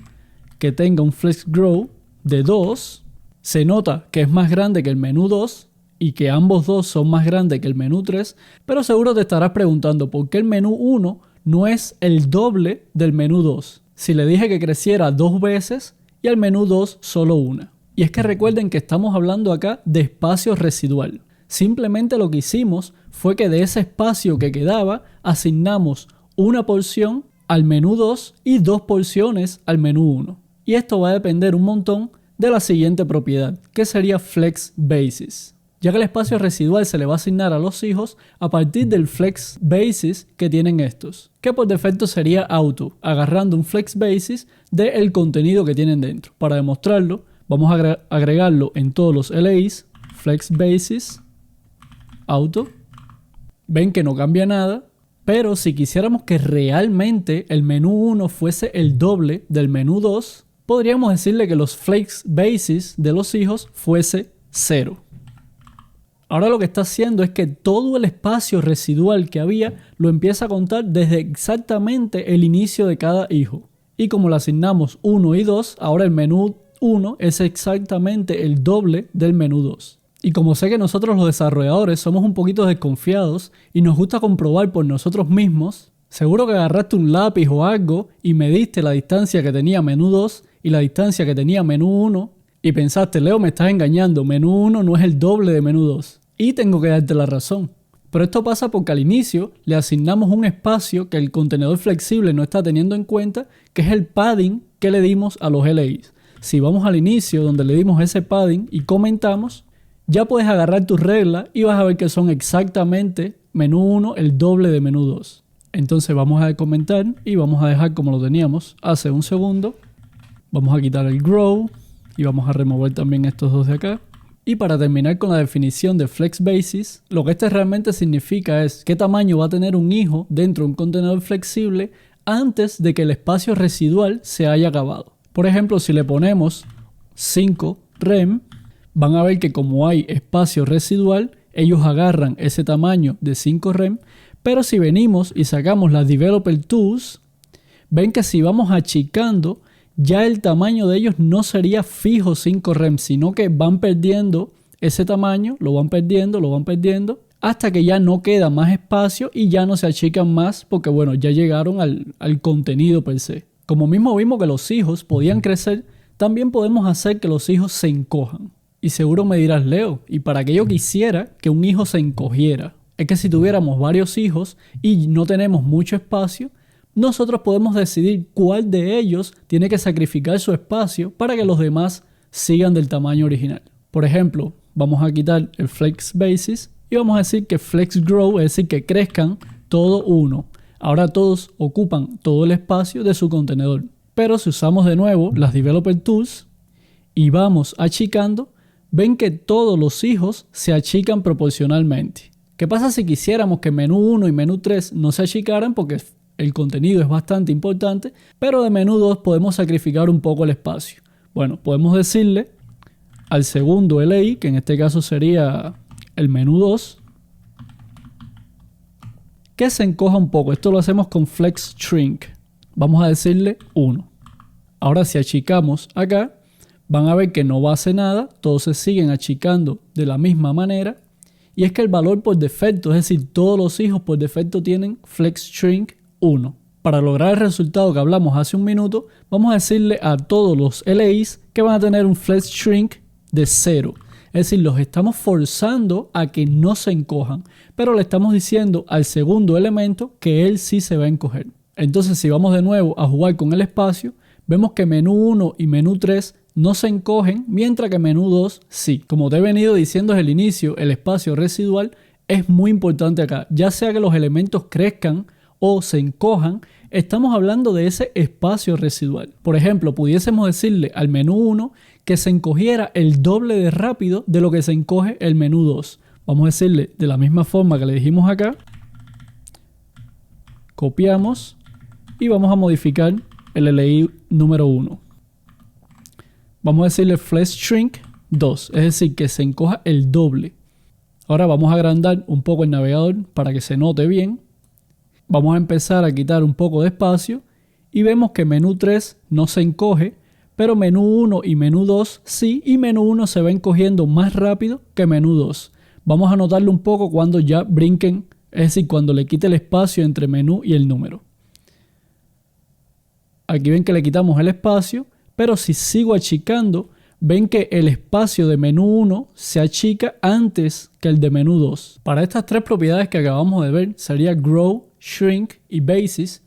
que tenga un FlexGrow de 2, se nota que es más grande que el menú 2 y que ambos dos son más grandes que el menú 3, pero seguro te estarás preguntando por qué el menú 1 no es el doble del menú 2. Si le dije que creciera 2 veces y al menú 2 solo una. Y es que recuerden que estamos hablando acá de espacio residual. Simplemente lo que hicimos fue que de ese espacio que quedaba asignamos una porción al menú 2 y 2 porciones al menú 1. Y esto va a depender un montón de la siguiente propiedad, que sería FlexBasis. Ya que el espacio residual se le va a asignar a los hijos a partir del FlexBasis que tienen estos, que por defecto sería auto, agarrando un FlexBasis del contenido que tienen dentro. Para demostrarlo, vamos a agregarlo en todos los LAs, FlexBasis, auto. Ven que no cambia nada, pero si quisiéramos que realmente el menú 1 fuese el doble del menú 2, podríamos decirle que los FlexBasis de los hijos fuese 0. Ahora lo que está haciendo es que todo el espacio residual que había lo empieza a contar desde exactamente el inicio de cada hijo. Y como le asignamos 1 y 2, ahora el menú 1 es exactamente el doble del menú 2. Y como sé que nosotros los desarrolladores somos un poquito desconfiados y nos gusta comprobar por nosotros mismos, seguro que agarraste un lápiz o algo y mediste la distancia que tenía menú 2 y la distancia que tenía menú 1 y pensaste, Leo, me estás engañando, menú 1 no es el doble de menú 2. Y tengo que darte la razón. Pero esto pasa porque al inicio le asignamos un espacio que el contenedor flexible no está teniendo en cuenta, que es el padding que le dimos a los LIs. Si vamos al inicio donde le dimos ese padding y comentamos, ya puedes agarrar tus reglas y vas a ver que son exactamente menú 1 el doble de menú 2. Entonces vamos a comentar y vamos a dejar como lo teníamos hace un segundo. Vamos a quitar el grow y vamos a remover también estos dos de acá. Y para terminar con la definición de FlexBasis, lo que este realmente significa es qué tamaño va a tener un hijo dentro de un contenedor flexible antes de que el espacio residual se haya acabado. Por ejemplo, si le ponemos 5 rem, van a ver que como hay espacio residual, ellos agarran ese tamaño de 5 rem, pero si venimos y sacamos las Developer Tools, ven que si vamos achicando, ya el tamaño de ellos no sería fijo 5 rem, sino que van perdiendo ese tamaño, lo van perdiendo, hasta que ya no queda más espacio y ya no se achican más porque bueno, ya llegaron al contenido per se. Como mismo vimos que los hijos podían crecer, también podemos hacer que los hijos se encojan. Y seguro me dirás, Leo, ¿y para qué yo quisiera que un hijo se encogiera? Es que si tuviéramos varios hijos y no tenemos mucho espacio, nosotros podemos decidir cuál de ellos tiene que sacrificar su espacio para que los demás sigan del tamaño original. Por ejemplo, vamos a quitar el flex basis y vamos a decir que flex grow, es decir, que crezcan todo 1. Ahora todos ocupan todo el espacio de su contenedor. Pero si usamos de nuevo las Developer Tools y vamos achicando, ven que todos los hijos se achican proporcionalmente. ¿Qué pasa si quisiéramos que menú 1 y menú 3 no se achicaran? Porque el contenido es bastante importante, pero de menú 2 podemos sacrificar un poco el espacio. Bueno, podemos decirle al segundo LI, que en este caso sería el menú 2, que se encoja un poco. Esto lo hacemos con flex shrink. Vamos a decirle 1. Ahora si achicamos acá, van a ver que no va a hacer nada, todos se siguen achicando de la misma manera. Y es que el valor por defecto, es decir, todos los hijos por defecto tienen flex shrink 1. Para lograr el resultado que hablamos hace un minuto, vamos a decirle a todos los LIs que van a tener un flex shrink de 0. Es decir, los estamos forzando a que no se encojan, pero le estamos diciendo al segundo elemento que él sí se va a encoger. Entonces, si vamos de nuevo a jugar con el espacio, vemos que menú 1 y menú 3 no se encogen, mientras que menú 2 sí. Como te he venido diciendo desde el inicio, el espacio residual es muy importante acá. Ya sea que los elementos crezcan o se encojan, estamos hablando de ese espacio residual. Por ejemplo, pudiésemos decirle al menú 1 que se encogiera el doble de rápido de lo que se encoge el menú 2. Vamos a decirle de la misma forma que le dijimos acá. Copiamos y vamos a modificar el LI número 1. Vamos a decirle flex shrink 2, es decir, que se encoja el doble. Ahora vamos a agrandar un poco el navegador para que se note bien. Vamos a empezar a quitar un poco de espacio y vemos que menú 3 no se encoge, pero menú 1 y menú 2 sí, y menú 1 se va encogiendo más rápido que menú 2. Vamos a notarlo un poco cuando ya brinquen, es decir, cuando le quite el espacio entre menú y el número. Aquí ven que le quitamos el espacio, pero si sigo achicando, ven que el espacio de menú 1 se achica antes que el de menú 2. Para estas tres propiedades que acabamos de ver, sería grow, shrink y basis,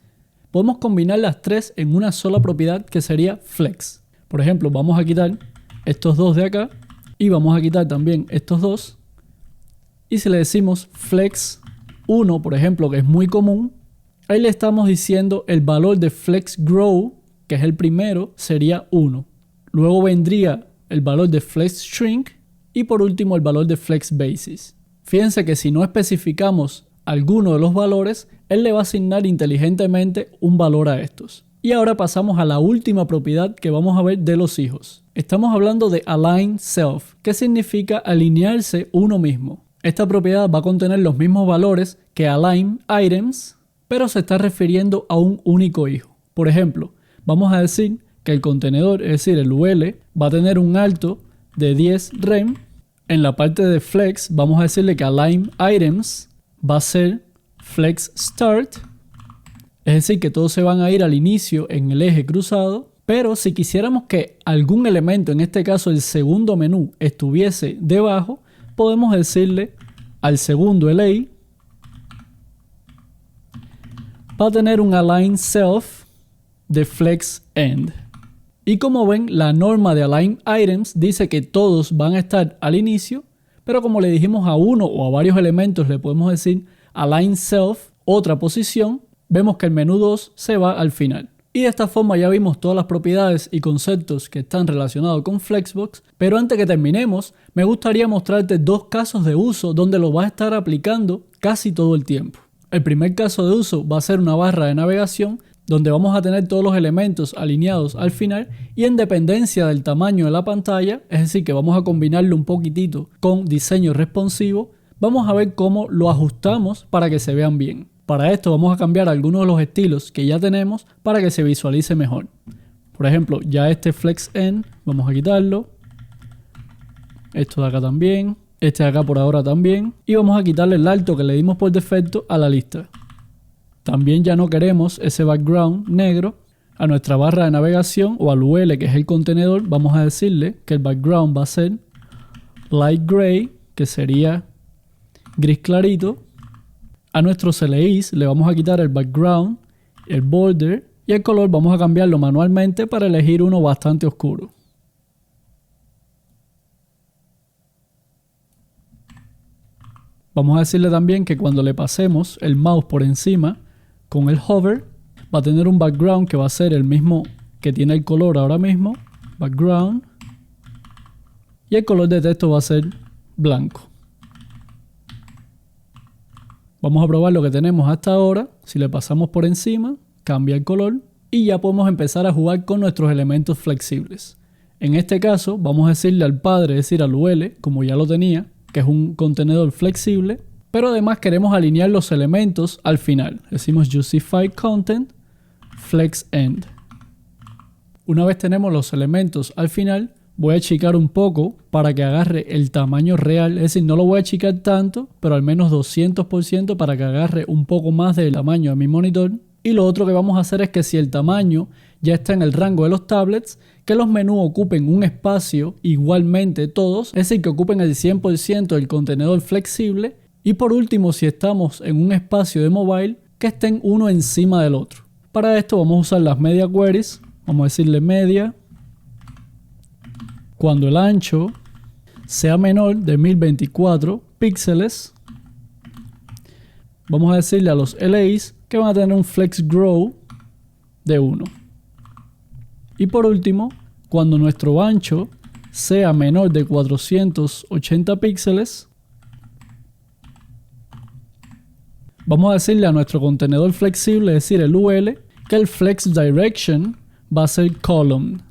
podemos combinar las tres en una sola propiedad que sería flex. Por ejemplo, vamos a quitar estos dos de acá y vamos a quitar también estos dos. Y si le decimos flex 1, por ejemplo, que es muy común, ahí le estamos diciendo el valor de flex grow, que es el primero, sería 1. Luego vendría el valor de flex shrink y por último el valor de flex basis. Fíjense que si no especificamos alguno de los valores, él le va a asignar inteligentemente un valor a estos. Y ahora pasamos a la última propiedad que vamos a ver de los hijos. Estamos hablando de align self, que significa alinearse uno mismo. Esta propiedad va a contener los mismos valores que align items, pero se está refiriendo a un único hijo. Por ejemplo, vamos a decir que el contenedor, es decir, el UL, va a tener un alto de 10 rem. En la parte de flex vamos a decirle que align items va a ser flex start, es decir, que todos se van a ir al inicio en el eje cruzado. Pero si quisiéramos que algún elemento, en este caso el segundo menú, estuviese debajo, podemos decirle al segundo LI va a tener un align self de flex end. Y como ven, la norma de align items dice que todos van a estar al inicio, pero como le dijimos a uno o a varios elementos le podemos decir align self otra posición, vemos que el menú 2 se va al final. Y de esta forma ya vimos todas las propiedades y conceptos que están relacionados con Flexbox, pero antes que terminemos, me gustaría mostrarte dos casos de uso donde lo vas a estar aplicando casi todo el tiempo. El primer caso de uso va a ser una barra de navegación donde vamos a tener todos los elementos alineados al final y en dependencia del tamaño de la pantalla, es decir que vamos a combinarlo un poquitito con diseño responsivo, vamos a ver cómo lo ajustamos para que se vean bien. Para esto vamos a cambiar algunos de los estilos que ya tenemos para que se visualice mejor. Por ejemplo, ya este flex end, vamos a quitarlo. Esto de acá también. Este de acá por ahora también. Y vamos a quitarle el alto que le dimos por defecto a la lista. También ya no queremos ese background negro. A nuestra barra de navegación o al UL, que es el contenedor, vamos a decirle que el background va a ser light gray, que sería gris clarito. A nuestros LIs le vamos a quitar el background el border y el color vamos a cambiarlo manualmente para elegir uno bastante oscuro. Vamos a decirle también que cuando le pasemos el mouse por encima con el hover, va a tener un background que va a ser el mismo que tiene el color ahora mismo, background, y el color de texto va a ser blanco. Vamos a probar lo que tenemos hasta ahora. Si le pasamos por encima, cambia el color y ya podemos empezar a jugar con nuestros elementos flexibles. En este caso, vamos a decirle al padre, es decir, al UL, como ya lo tenía, que es un contenedor flexible, pero además queremos alinear los elementos al final. Decimos justify content flex end. Una vez tenemos los elementos al final, voy a achicar un poco para que agarre el tamaño real, es decir, no lo voy a achicar tanto, pero al menos 200% para que agarre un poco más del tamaño de mi monitor. Y lo otro que vamos a hacer es que si el tamaño ya está en el rango de los tablets, que los menús ocupen un espacio igualmente todos, es decir, que ocupen el 100% del contenedor flexible. Y por último, si estamos en un espacio de mobile, que estén uno encima del otro. Para esto vamos a usar las media queries, vamos a decirle media, cuando el ancho sea menor de 1024 píxeles, vamos a decirle a los LAs que van a tener un flex grow de 1. Y por último, cuando nuestro ancho sea menor de 480 píxeles, vamos a decirle a nuestro contenedor flexible, es decir, el UL, que el flex direction va a ser column.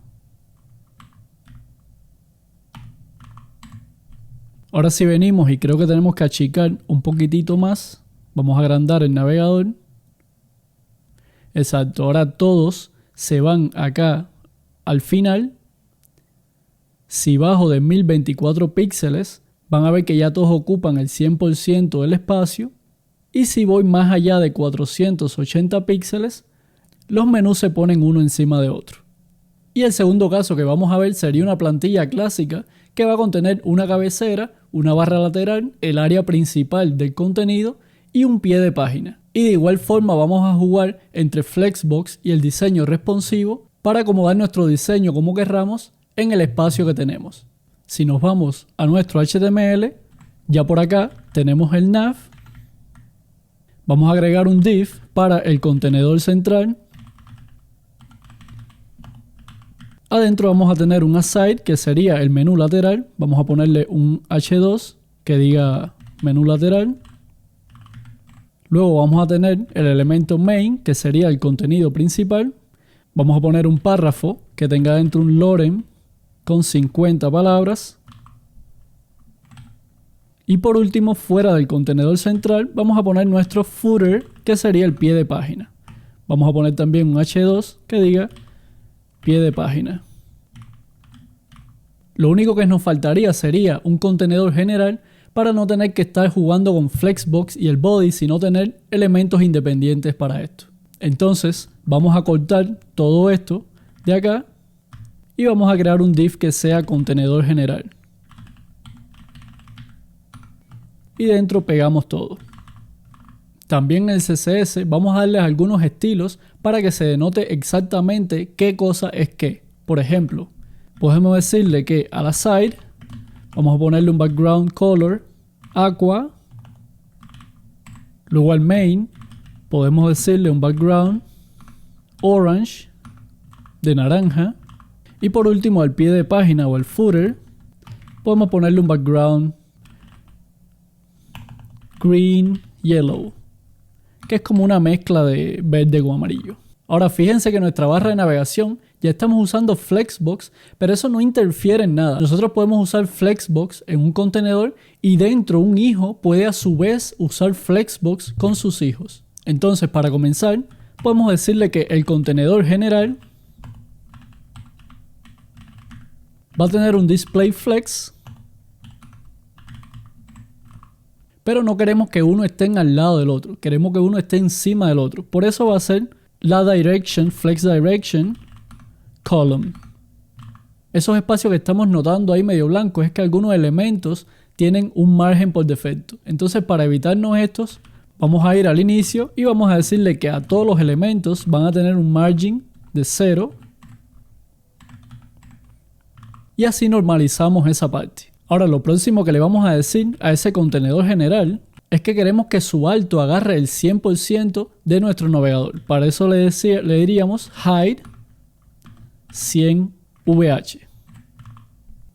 Ahora si venimos y creo que tenemos que achicar un poquitito más, vamos a agrandar el navegador. Exacto, ahora todos se van acá al final. Si bajo de 1024 píxeles, van a ver que ya todos ocupan el 100% del espacio. Y si voy más allá de 480 píxeles, los menús se ponen uno encima de otro. Y el segundo caso que vamos a ver sería una plantilla clásica que va a contener una cabecera, una barra lateral, el área principal del contenido y un pie de página. Y de igual forma vamos a jugar entre Flexbox y el diseño responsivo para acomodar nuestro diseño como querramos en el espacio que tenemos. Si nos vamos a nuestro HTML, ya por acá tenemos el nav. Vamos a agregar un div para el contenedor central. Adentro vamos a tener un aside que sería el menú lateral. Vamos a ponerle un H2 que diga menú lateral. Luego vamos a tener el elemento main que sería el contenido principal. Vamos a poner un párrafo que tenga dentro un lorem con 50 palabras. Y por último, fuera del contenedor central, vamos a poner nuestro footer que sería el pie de página. Vamos a poner también un H2 que diga pie de página. Lo único que nos faltaría sería un contenedor general para no tener que estar jugando con Flexbox y el body, sino tener elementos independientes para esto. Entonces vamos a cortar todo esto de acá y vamos a crear un div que sea contenedor general. Y dentro pegamos todo. También en el CSS vamos a darles algunos estilos para que se denote exactamente qué cosa es qué. Por ejemplo, podemos decirle que a la side vamos a ponerle un background color aqua. Luego al main podemos decirle un background orange de naranja. Y por último al pie de página o el footer podemos ponerle un background green yellow, que es como una mezcla de verde con amarillo. Ahora fíjense que en nuestra barra de navegación ya estamos usando Flexbox, pero eso no interfiere en nada. Nosotros podemos usar Flexbox en un contenedor y dentro un hijo puede a su vez usar Flexbox con sus hijos. Entonces, para comenzar, podemos decirle que el contenedor general va a tener un display flex, pero no queremos que uno esté al lado del otro, queremos que uno esté encima del otro. Por eso va a ser la direction, flex direction, column. Esos espacios que estamos notando ahí medio blancos es que algunos elementos tienen un margen por defecto. Entonces, para evitarnos estos, Vamos a ir al inicio y vamos a decirle que a todos los elementos van a tener un margin de 0. Y así normalizamos esa parte. Ahora lo próximo que le vamos a decir a ese contenedor general es que queremos que su alto agarre el 100% de nuestro navegador. Para eso le diríamos hide 100 VH.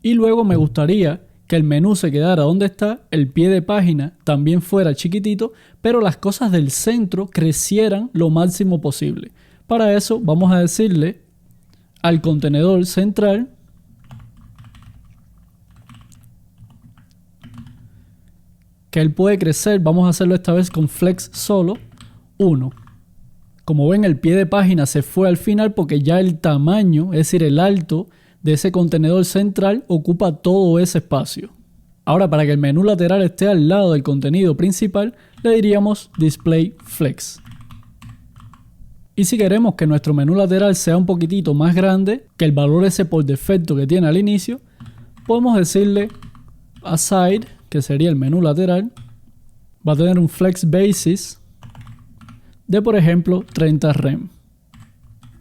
Y luego me gustaría que el menú se quedara donde está, el pie de página también fuera chiquitito, pero las cosas del centro crecieran lo máximo posible. Para eso vamos a decirle al contenedor central que él puede crecer. Vamos a hacerlo esta vez con flex solo 1. Como ven, el pie de página se fue al final porque ya el tamaño, es decir, el alto de ese contenedor central ocupa todo ese espacio. Ahora, para que el menú lateral esté al lado del contenido principal, le diríamos display flex. Y si queremos que nuestro menú lateral sea un poquitito más grande que el valor ese por defecto que tiene al inicio, podemos decirle aside, que sería el menú lateral, va a tener un flex basis de, por ejemplo, 30 rem.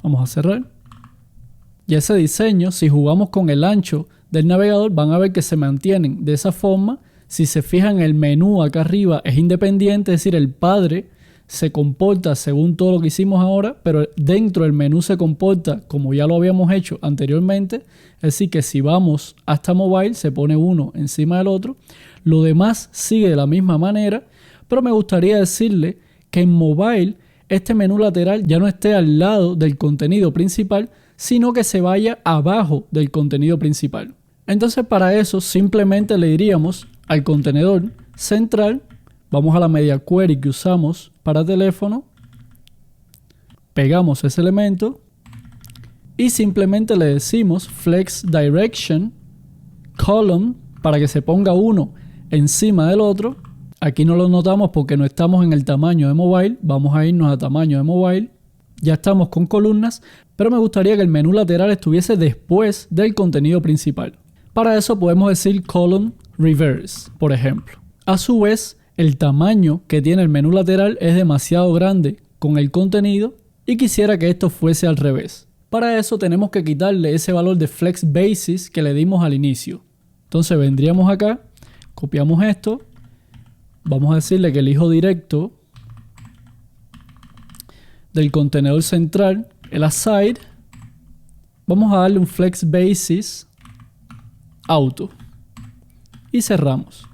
Vamos a cerrar. Y ese diseño, si jugamos con el ancho del navegador, van a ver que se mantienen de esa forma. Si se fijan, el menú acá arriba es independiente, es decir, el padre se comporta según todo lo que hicimos ahora, pero dentro del menú se comporta como ya lo habíamos hecho anteriormente. Es decir, que si vamos hasta mobile, se pone uno encima del otro. Lo demás sigue de la misma manera, pero me gustaría decirle que en mobile este menú lateral ya no esté al lado del contenido principal, sino que se vaya abajo del contenido principal. Entonces, para eso simplemente le diríamos al contenedor central, vamos a la media query que usamos para teléfono, pegamos ese elemento y simplemente le decimos flex direction column para que se ponga uno encima del otro. Aquí no lo notamos porque no estamos en el tamaño de mobile. Vamos a irnos a tamaño de mobile. Ya estamos con columnas, pero me gustaría que el menú lateral estuviese después del contenido principal. Para eso podemos decir column reverse, por ejemplo. A su vez, el tamaño que tiene el menú lateral es demasiado grande con el contenido y quisiera que esto fuese al revés. Para eso tenemos que quitarle ese valor de flex basis que le dimos al inicio. Entonces vendríamos acá, copiamos esto, vamos a decirle que el hijo directo del contenedor central, el aside, vamos a darle un flex basis auto y cerramos.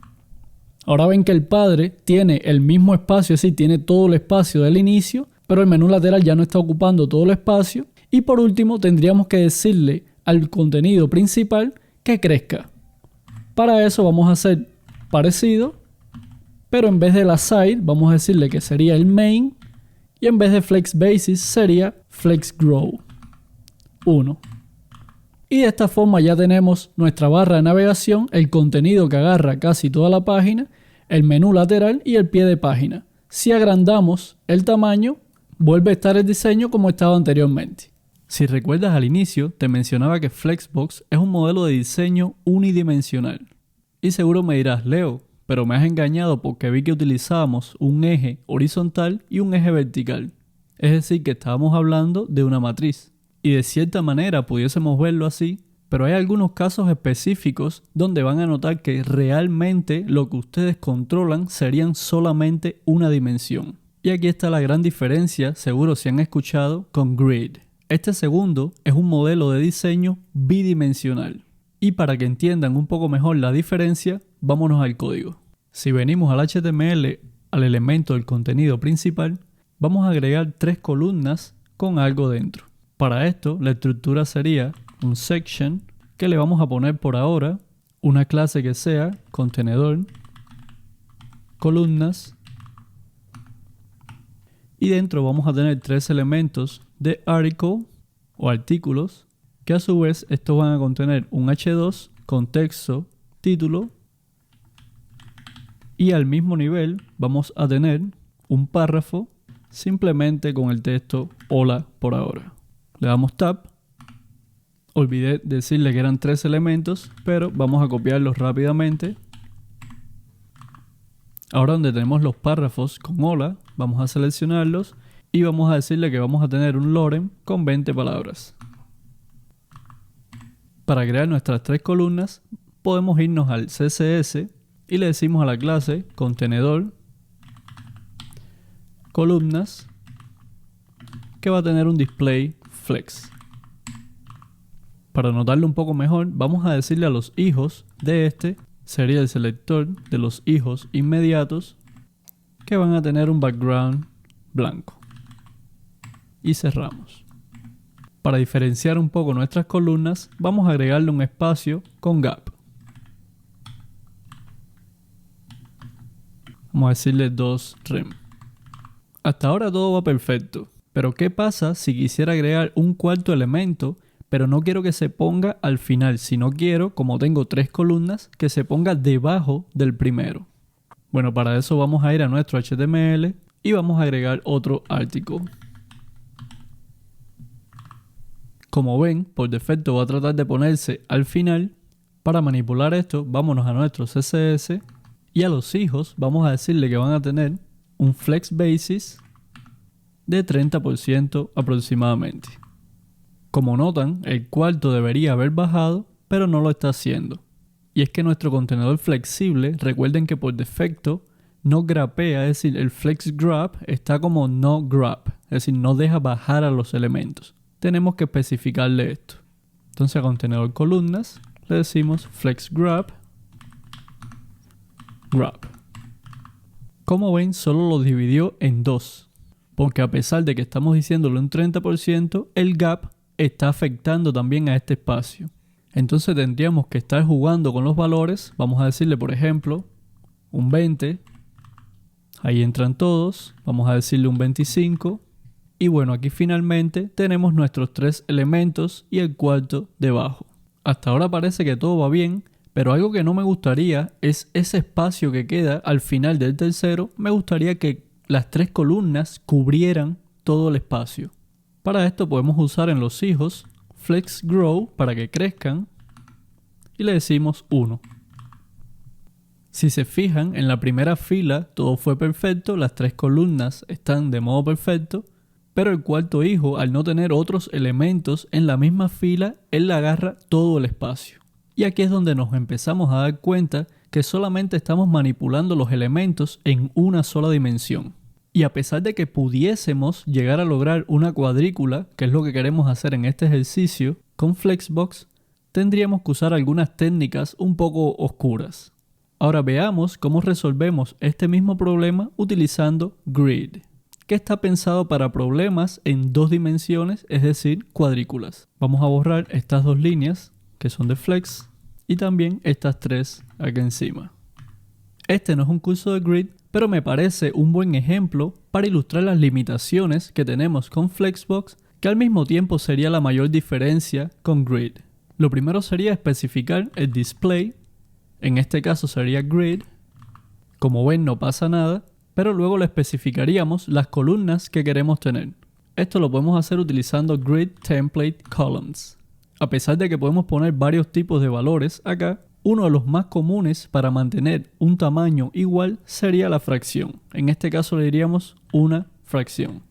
Ahora ven que el padre tiene el mismo espacio, es decir, tiene todo el espacio del inicio, pero el menú lateral ya no está ocupando todo el espacio. Y por último tendríamos que decirle al contenido principal que crezca. Para eso vamos a hacer parecido, pero en vez de la side vamos a decirle que sería el main y en vez de flex basis sería flex grow 1. Y de esta forma ya tenemos nuestra barra de navegación, el contenido que agarra casi toda la página, el menú lateral y el pie de página. Si agrandamos el tamaño, vuelve a estar el diseño como estaba anteriormente. Si recuerdas al inicio, te mencionaba que Flexbox es un modelo de diseño unidimensional. Y seguro me dirás, Leo, pero me has engañado porque vi que utilizábamos un eje horizontal y un eje vertical. Es decir, que estábamos hablando de una matriz. Y de cierta manera pudiésemos verlo así, pero hay algunos casos específicos donde van a notar que realmente lo que ustedes controlan serían solamente una dimensión. Y aquí está la gran diferencia, seguro si han escuchado, con Grid. Este segundo es un modelo de diseño bidimensional. Y para que entiendan un poco mejor la diferencia, vámonos al código. Si venimos al HTML, al elemento del contenido principal, vamos a agregar 3 columnas con algo dentro. Para esto, la estructura sería un section que le vamos a poner por ahora una clase que sea contenedor, columnas, y dentro vamos a tener 3 elementos de article o artículos, que a su vez estos van a contener un h2, contexto, título, y al mismo nivel vamos a tener un párrafo simplemente con el texto hola por ahora. Le damos tab. Olvidé decirle que eran 3 elementos, pero vamos a copiarlos rápidamente. Ahora donde tenemos los párrafos con hola, vamos a seleccionarlos y vamos a decirle que vamos a tener un lorem con 20 palabras. Para crear nuestras 3 columnas, podemos irnos al CSS y le decimos a la clase contenedor columnas que va a tener un display flex. Para notarlo un poco mejor, vamos a decirle a los hijos de este, sería el selector de los hijos inmediatos, que van a tener un background blanco. Y cerramos. Para diferenciar un poco nuestras columnas, vamos a agregarle un espacio con gap. Vamos a decirle 2 rem. Hasta ahora todo va perfecto, pero ¿qué pasa si quisiera agregar un cuarto elemento, pero no quiero que se ponga al final, sino quiero, como tengo 3 columnas, que se ponga debajo del primero? Bueno, para eso vamos a ir a nuestro HTML y vamos a agregar otro artículo. Como ven, por defecto va a tratar de ponerse al final. Para manipular esto, vámonos a nuestro CSS y a los hijos vamos a decirle que van a tener un flex basis de 30% aproximadamente. Como notan, el cuarto debería haber bajado, pero no lo está haciendo. Y es que nuestro contenedor flexible, recuerden que por defecto no grapea, es decir, el flex grab está como no grab, es decir, no deja bajar a los elementos. Tenemos que especificarle esto. Entonces a contenedor columnas le decimos flex grab. Como ven, solo lo dividió en 2, porque a pesar de que estamos diciéndole un 30%, el gap está afectando también a este espacio. Entonces tendríamos que estar jugando con los valores. Vamos a decirle, por ejemplo, un 20. Ahí entran todos. Vamos a decirle un 25. Y bueno, aquí finalmente tenemos nuestros 3 elementos y el cuarto debajo. Hasta ahora parece que todo va bien, pero algo que no me gustaría es ese espacio que queda al final del tercero. Me gustaría que las 3 columnas cubrieran todo el espacio. Para esto podemos usar en los hijos flex grow para que crezcan y le decimos 1. Si se fijan, en la primera fila todo fue perfecto, las 3 columnas están de modo perfecto, pero el cuarto hijo, al no tener otros elementos en la misma fila, él le agarra todo el espacio. Y aquí es donde nos empezamos a dar cuenta que solamente estamos manipulando los elementos en una sola dimensión. Y a pesar de que pudiésemos llegar a lograr una cuadrícula, que es lo que queremos hacer en este ejercicio, con Flexbox, tendríamos que usar algunas técnicas un poco oscuras. Ahora veamos cómo resolvemos este mismo problema utilizando Grid, que está pensado para problemas en 2 dimensiones, es decir, cuadrículas. Vamos a borrar estas 2 líneas que son de Flex y también estas 3 aquí encima. Este no es un curso de Grid, pero me parece un buen ejemplo para ilustrar las limitaciones que tenemos con Flexbox, que al mismo tiempo sería la mayor diferencia con Grid. Lo primero sería especificar el display, en este caso sería Grid. Como ven, no pasa nada, pero luego le especificaríamos las columnas que queremos tener. Esto lo podemos hacer utilizando Grid Template Columns. A pesar de que podemos poner varios tipos de valores acá, uno de los más comunes para mantener un tamaño igual sería la fracción. En este caso le diríamos una fracción.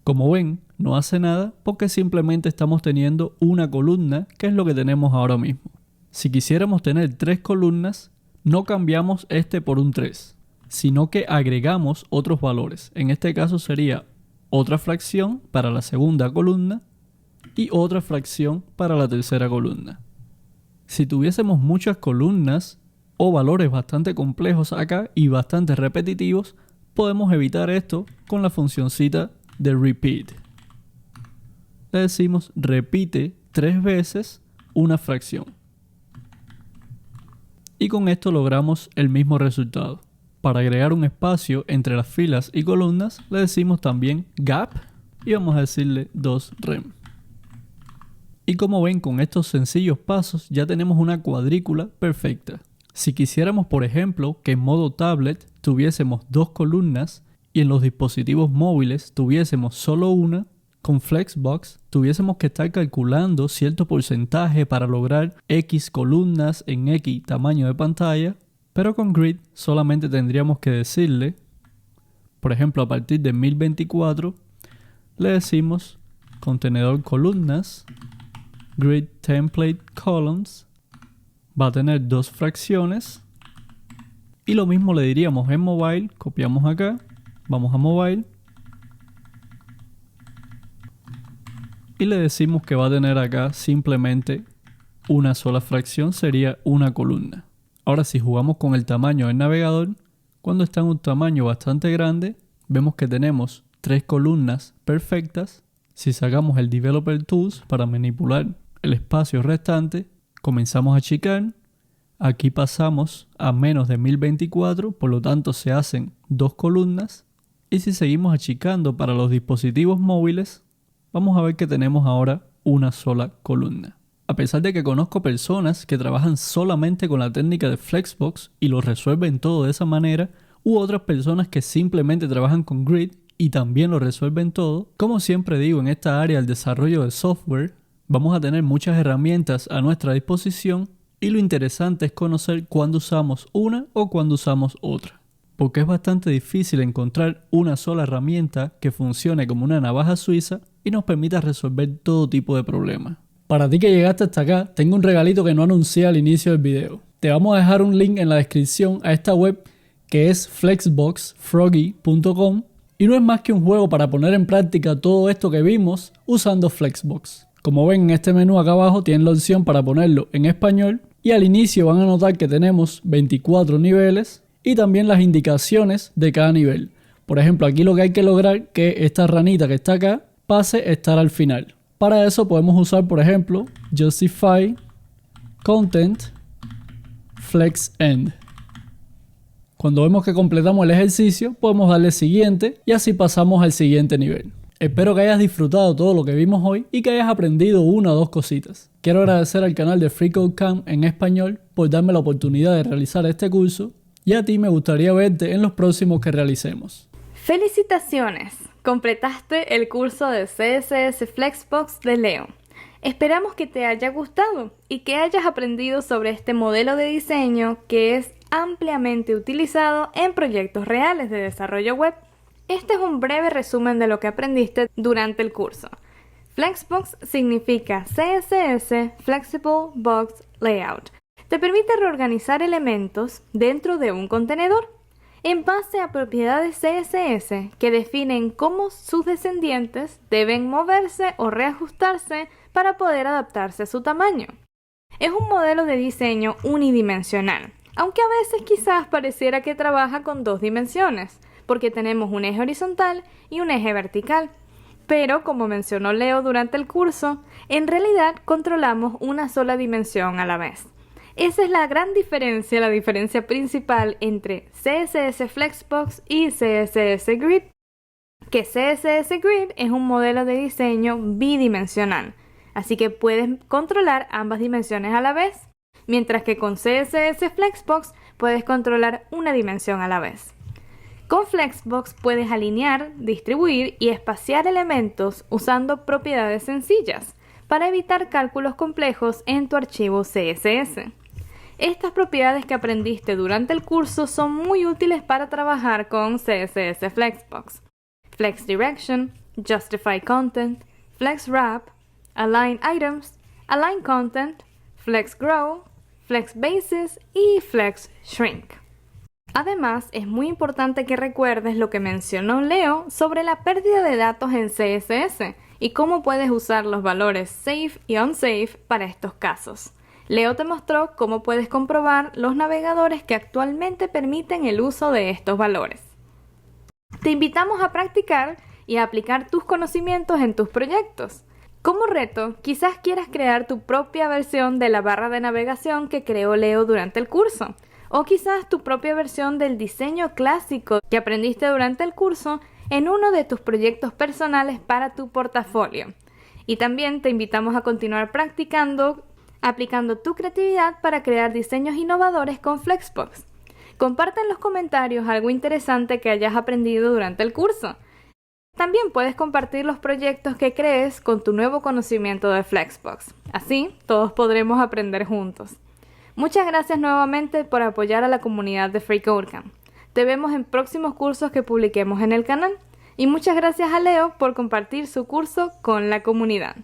Como ven, no hace nada porque simplemente estamos teniendo una columna, que es lo que tenemos ahora mismo. Si quisiéramos tener 3 columnas, no cambiamos este por un 3, sino que agregamos otros valores. En este caso sería otra fracción para la segunda columna y otra fracción para la tercera columna. Si tuviésemos muchas columnas o valores bastante complejos acá y bastante repetitivos, podemos evitar esto con la funcioncita de repeat. Le decimos repite 3 veces una fracción. Y con esto logramos el mismo resultado. Para agregar un espacio entre las filas y columnas, le decimos también gap y vamos a decirle 2 rem. Y como ven, con estos sencillos pasos ya tenemos una cuadrícula perfecta. Si quisiéramos, por ejemplo, que en modo tablet tuviésemos 2 columnas y en los dispositivos móviles tuviésemos solo una, con Flexbox tuviésemos que estar calculando cierto porcentaje para lograr X columnas en X tamaño de pantalla, Pero con Grid solamente tendríamos que decirle, por ejemplo, a partir de 1024, le decimos contenedor columnas, Grid Template Columns, va a tener 2 fracciones. Y lo mismo le diríamos en mobile, copiamos acá, vamos a mobile. Y le decimos que va a tener acá simplemente una sola fracción, sería una columna. Ahora si jugamos con el tamaño del navegador, cuando está en un tamaño bastante grande, vemos que tenemos 3 columnas perfectas. Si sacamos el Developer Tools para manipular el espacio restante, comenzamos a achicar. Aquí pasamos a menos de 1024, por lo tanto se hacen 2 columnas. Y si seguimos achicando para los dispositivos móviles, vamos a ver que tenemos ahora una sola columna. A pesar de que conozco personas que trabajan solamente con la técnica de Flexbox y lo resuelven todo de esa manera, u otras personas que simplemente trabajan con Grid y también lo resuelven todo, como siempre digo en esta área del desarrollo de software, vamos a tener muchas herramientas a nuestra disposición y lo interesante es conocer cuándo usamos una o cuándo usamos otra. Porque es bastante difícil encontrar una sola herramienta que funcione como una navaja suiza y nos permita resolver todo tipo de problemas. Para ti que llegaste hasta acá, tengo un regalito que no anuncié al inicio del video. Te vamos a dejar un link en la descripción a esta web que es flexboxfroggy.com y no es más que un juego para poner en práctica todo esto que vimos usando Flexbox. Como ven en este menú acá abajo tienen la opción para ponerlo en español y al inicio van a notar que tenemos 24 niveles y también las indicaciones de cada nivel. Por ejemplo, aquí lo que hay que lograr es que esta ranita que está acá pase a estar al final. Para eso podemos usar, por ejemplo, Justify Content Flex End. Cuando vemos que completamos el ejercicio, podemos darle siguiente y así pasamos al siguiente nivel. Espero que hayas disfrutado todo lo que vimos hoy y que hayas aprendido una o dos cositas. Quiero agradecer al canal de FreeCodeCamp en español por darme la oportunidad de realizar este curso y a ti me gustaría verte en los próximos que realicemos. ¡Felicitaciones! Completaste el curso de CSS Flexbox de Leo. Esperamos que te haya gustado y que hayas aprendido sobre este modelo de diseño que es ampliamente utilizado en proyectos reales de desarrollo web. Este es un breve resumen de lo que aprendiste durante el curso. Flexbox significa CSS Flexible Box Layout. Te permite reorganizar elementos dentro de un contenedor en base a propiedades CSS que definen cómo sus descendientes deben moverse o reajustarse para poder adaptarse a su tamaño. Es un modelo de diseño unidimensional, aunque a veces quizás pareciera que trabaja con 2 dimensiones, porque tenemos un eje horizontal y un eje vertical. Pero, como mencionó Leo durante el curso, en realidad controlamos una sola dimensión a la vez. Esa es la gran diferencia, la diferencia principal entre CSS Flexbox y CSS Grid, que CSS Grid es un modelo de diseño bidimensional, así que puedes controlar ambas dimensiones a la vez, mientras que con CSS Flexbox puedes controlar una dimensión a la vez. Con Flexbox puedes alinear, distribuir y espaciar elementos usando propiedades sencillas para evitar cálculos complejos en tu archivo CSS. Estas propiedades que aprendiste durante el curso son muy útiles para trabajar con CSS Flexbox. Flex Direction, Justify Content, Flex Wrap, Align Items, Align Content, Flex Grow, Flex Basis y Flex Shrink. Además, es muy importante que recuerdes lo que mencionó Leo sobre la pérdida de datos en CSS y cómo puedes usar los valores safe y unsafe para estos casos. Leo te mostró cómo puedes comprobar los navegadores que actualmente permiten el uso de estos valores. Te invitamos a practicar y a aplicar tus conocimientos en tus proyectos. Como reto, quizás quieras crear tu propia versión de la barra de navegación que creó Leo durante el curso, o quizás tu propia versión del diseño clásico que aprendiste durante el curso en uno de tus proyectos personales para tu portafolio. Y también te invitamos a continuar practicando, aplicando tu creatividad para crear diseños innovadores con Flexbox. Comparte en los comentarios algo interesante que hayas aprendido durante el curso. También puedes compartir los proyectos que crees con tu nuevo conocimiento de Flexbox. Así, todos podremos aprender juntos. Muchas gracias nuevamente por apoyar a la comunidad de FreeCodeCamp. Te vemos en próximos cursos que publiquemos en el canal. Y muchas gracias a Leo por compartir su curso con la comunidad.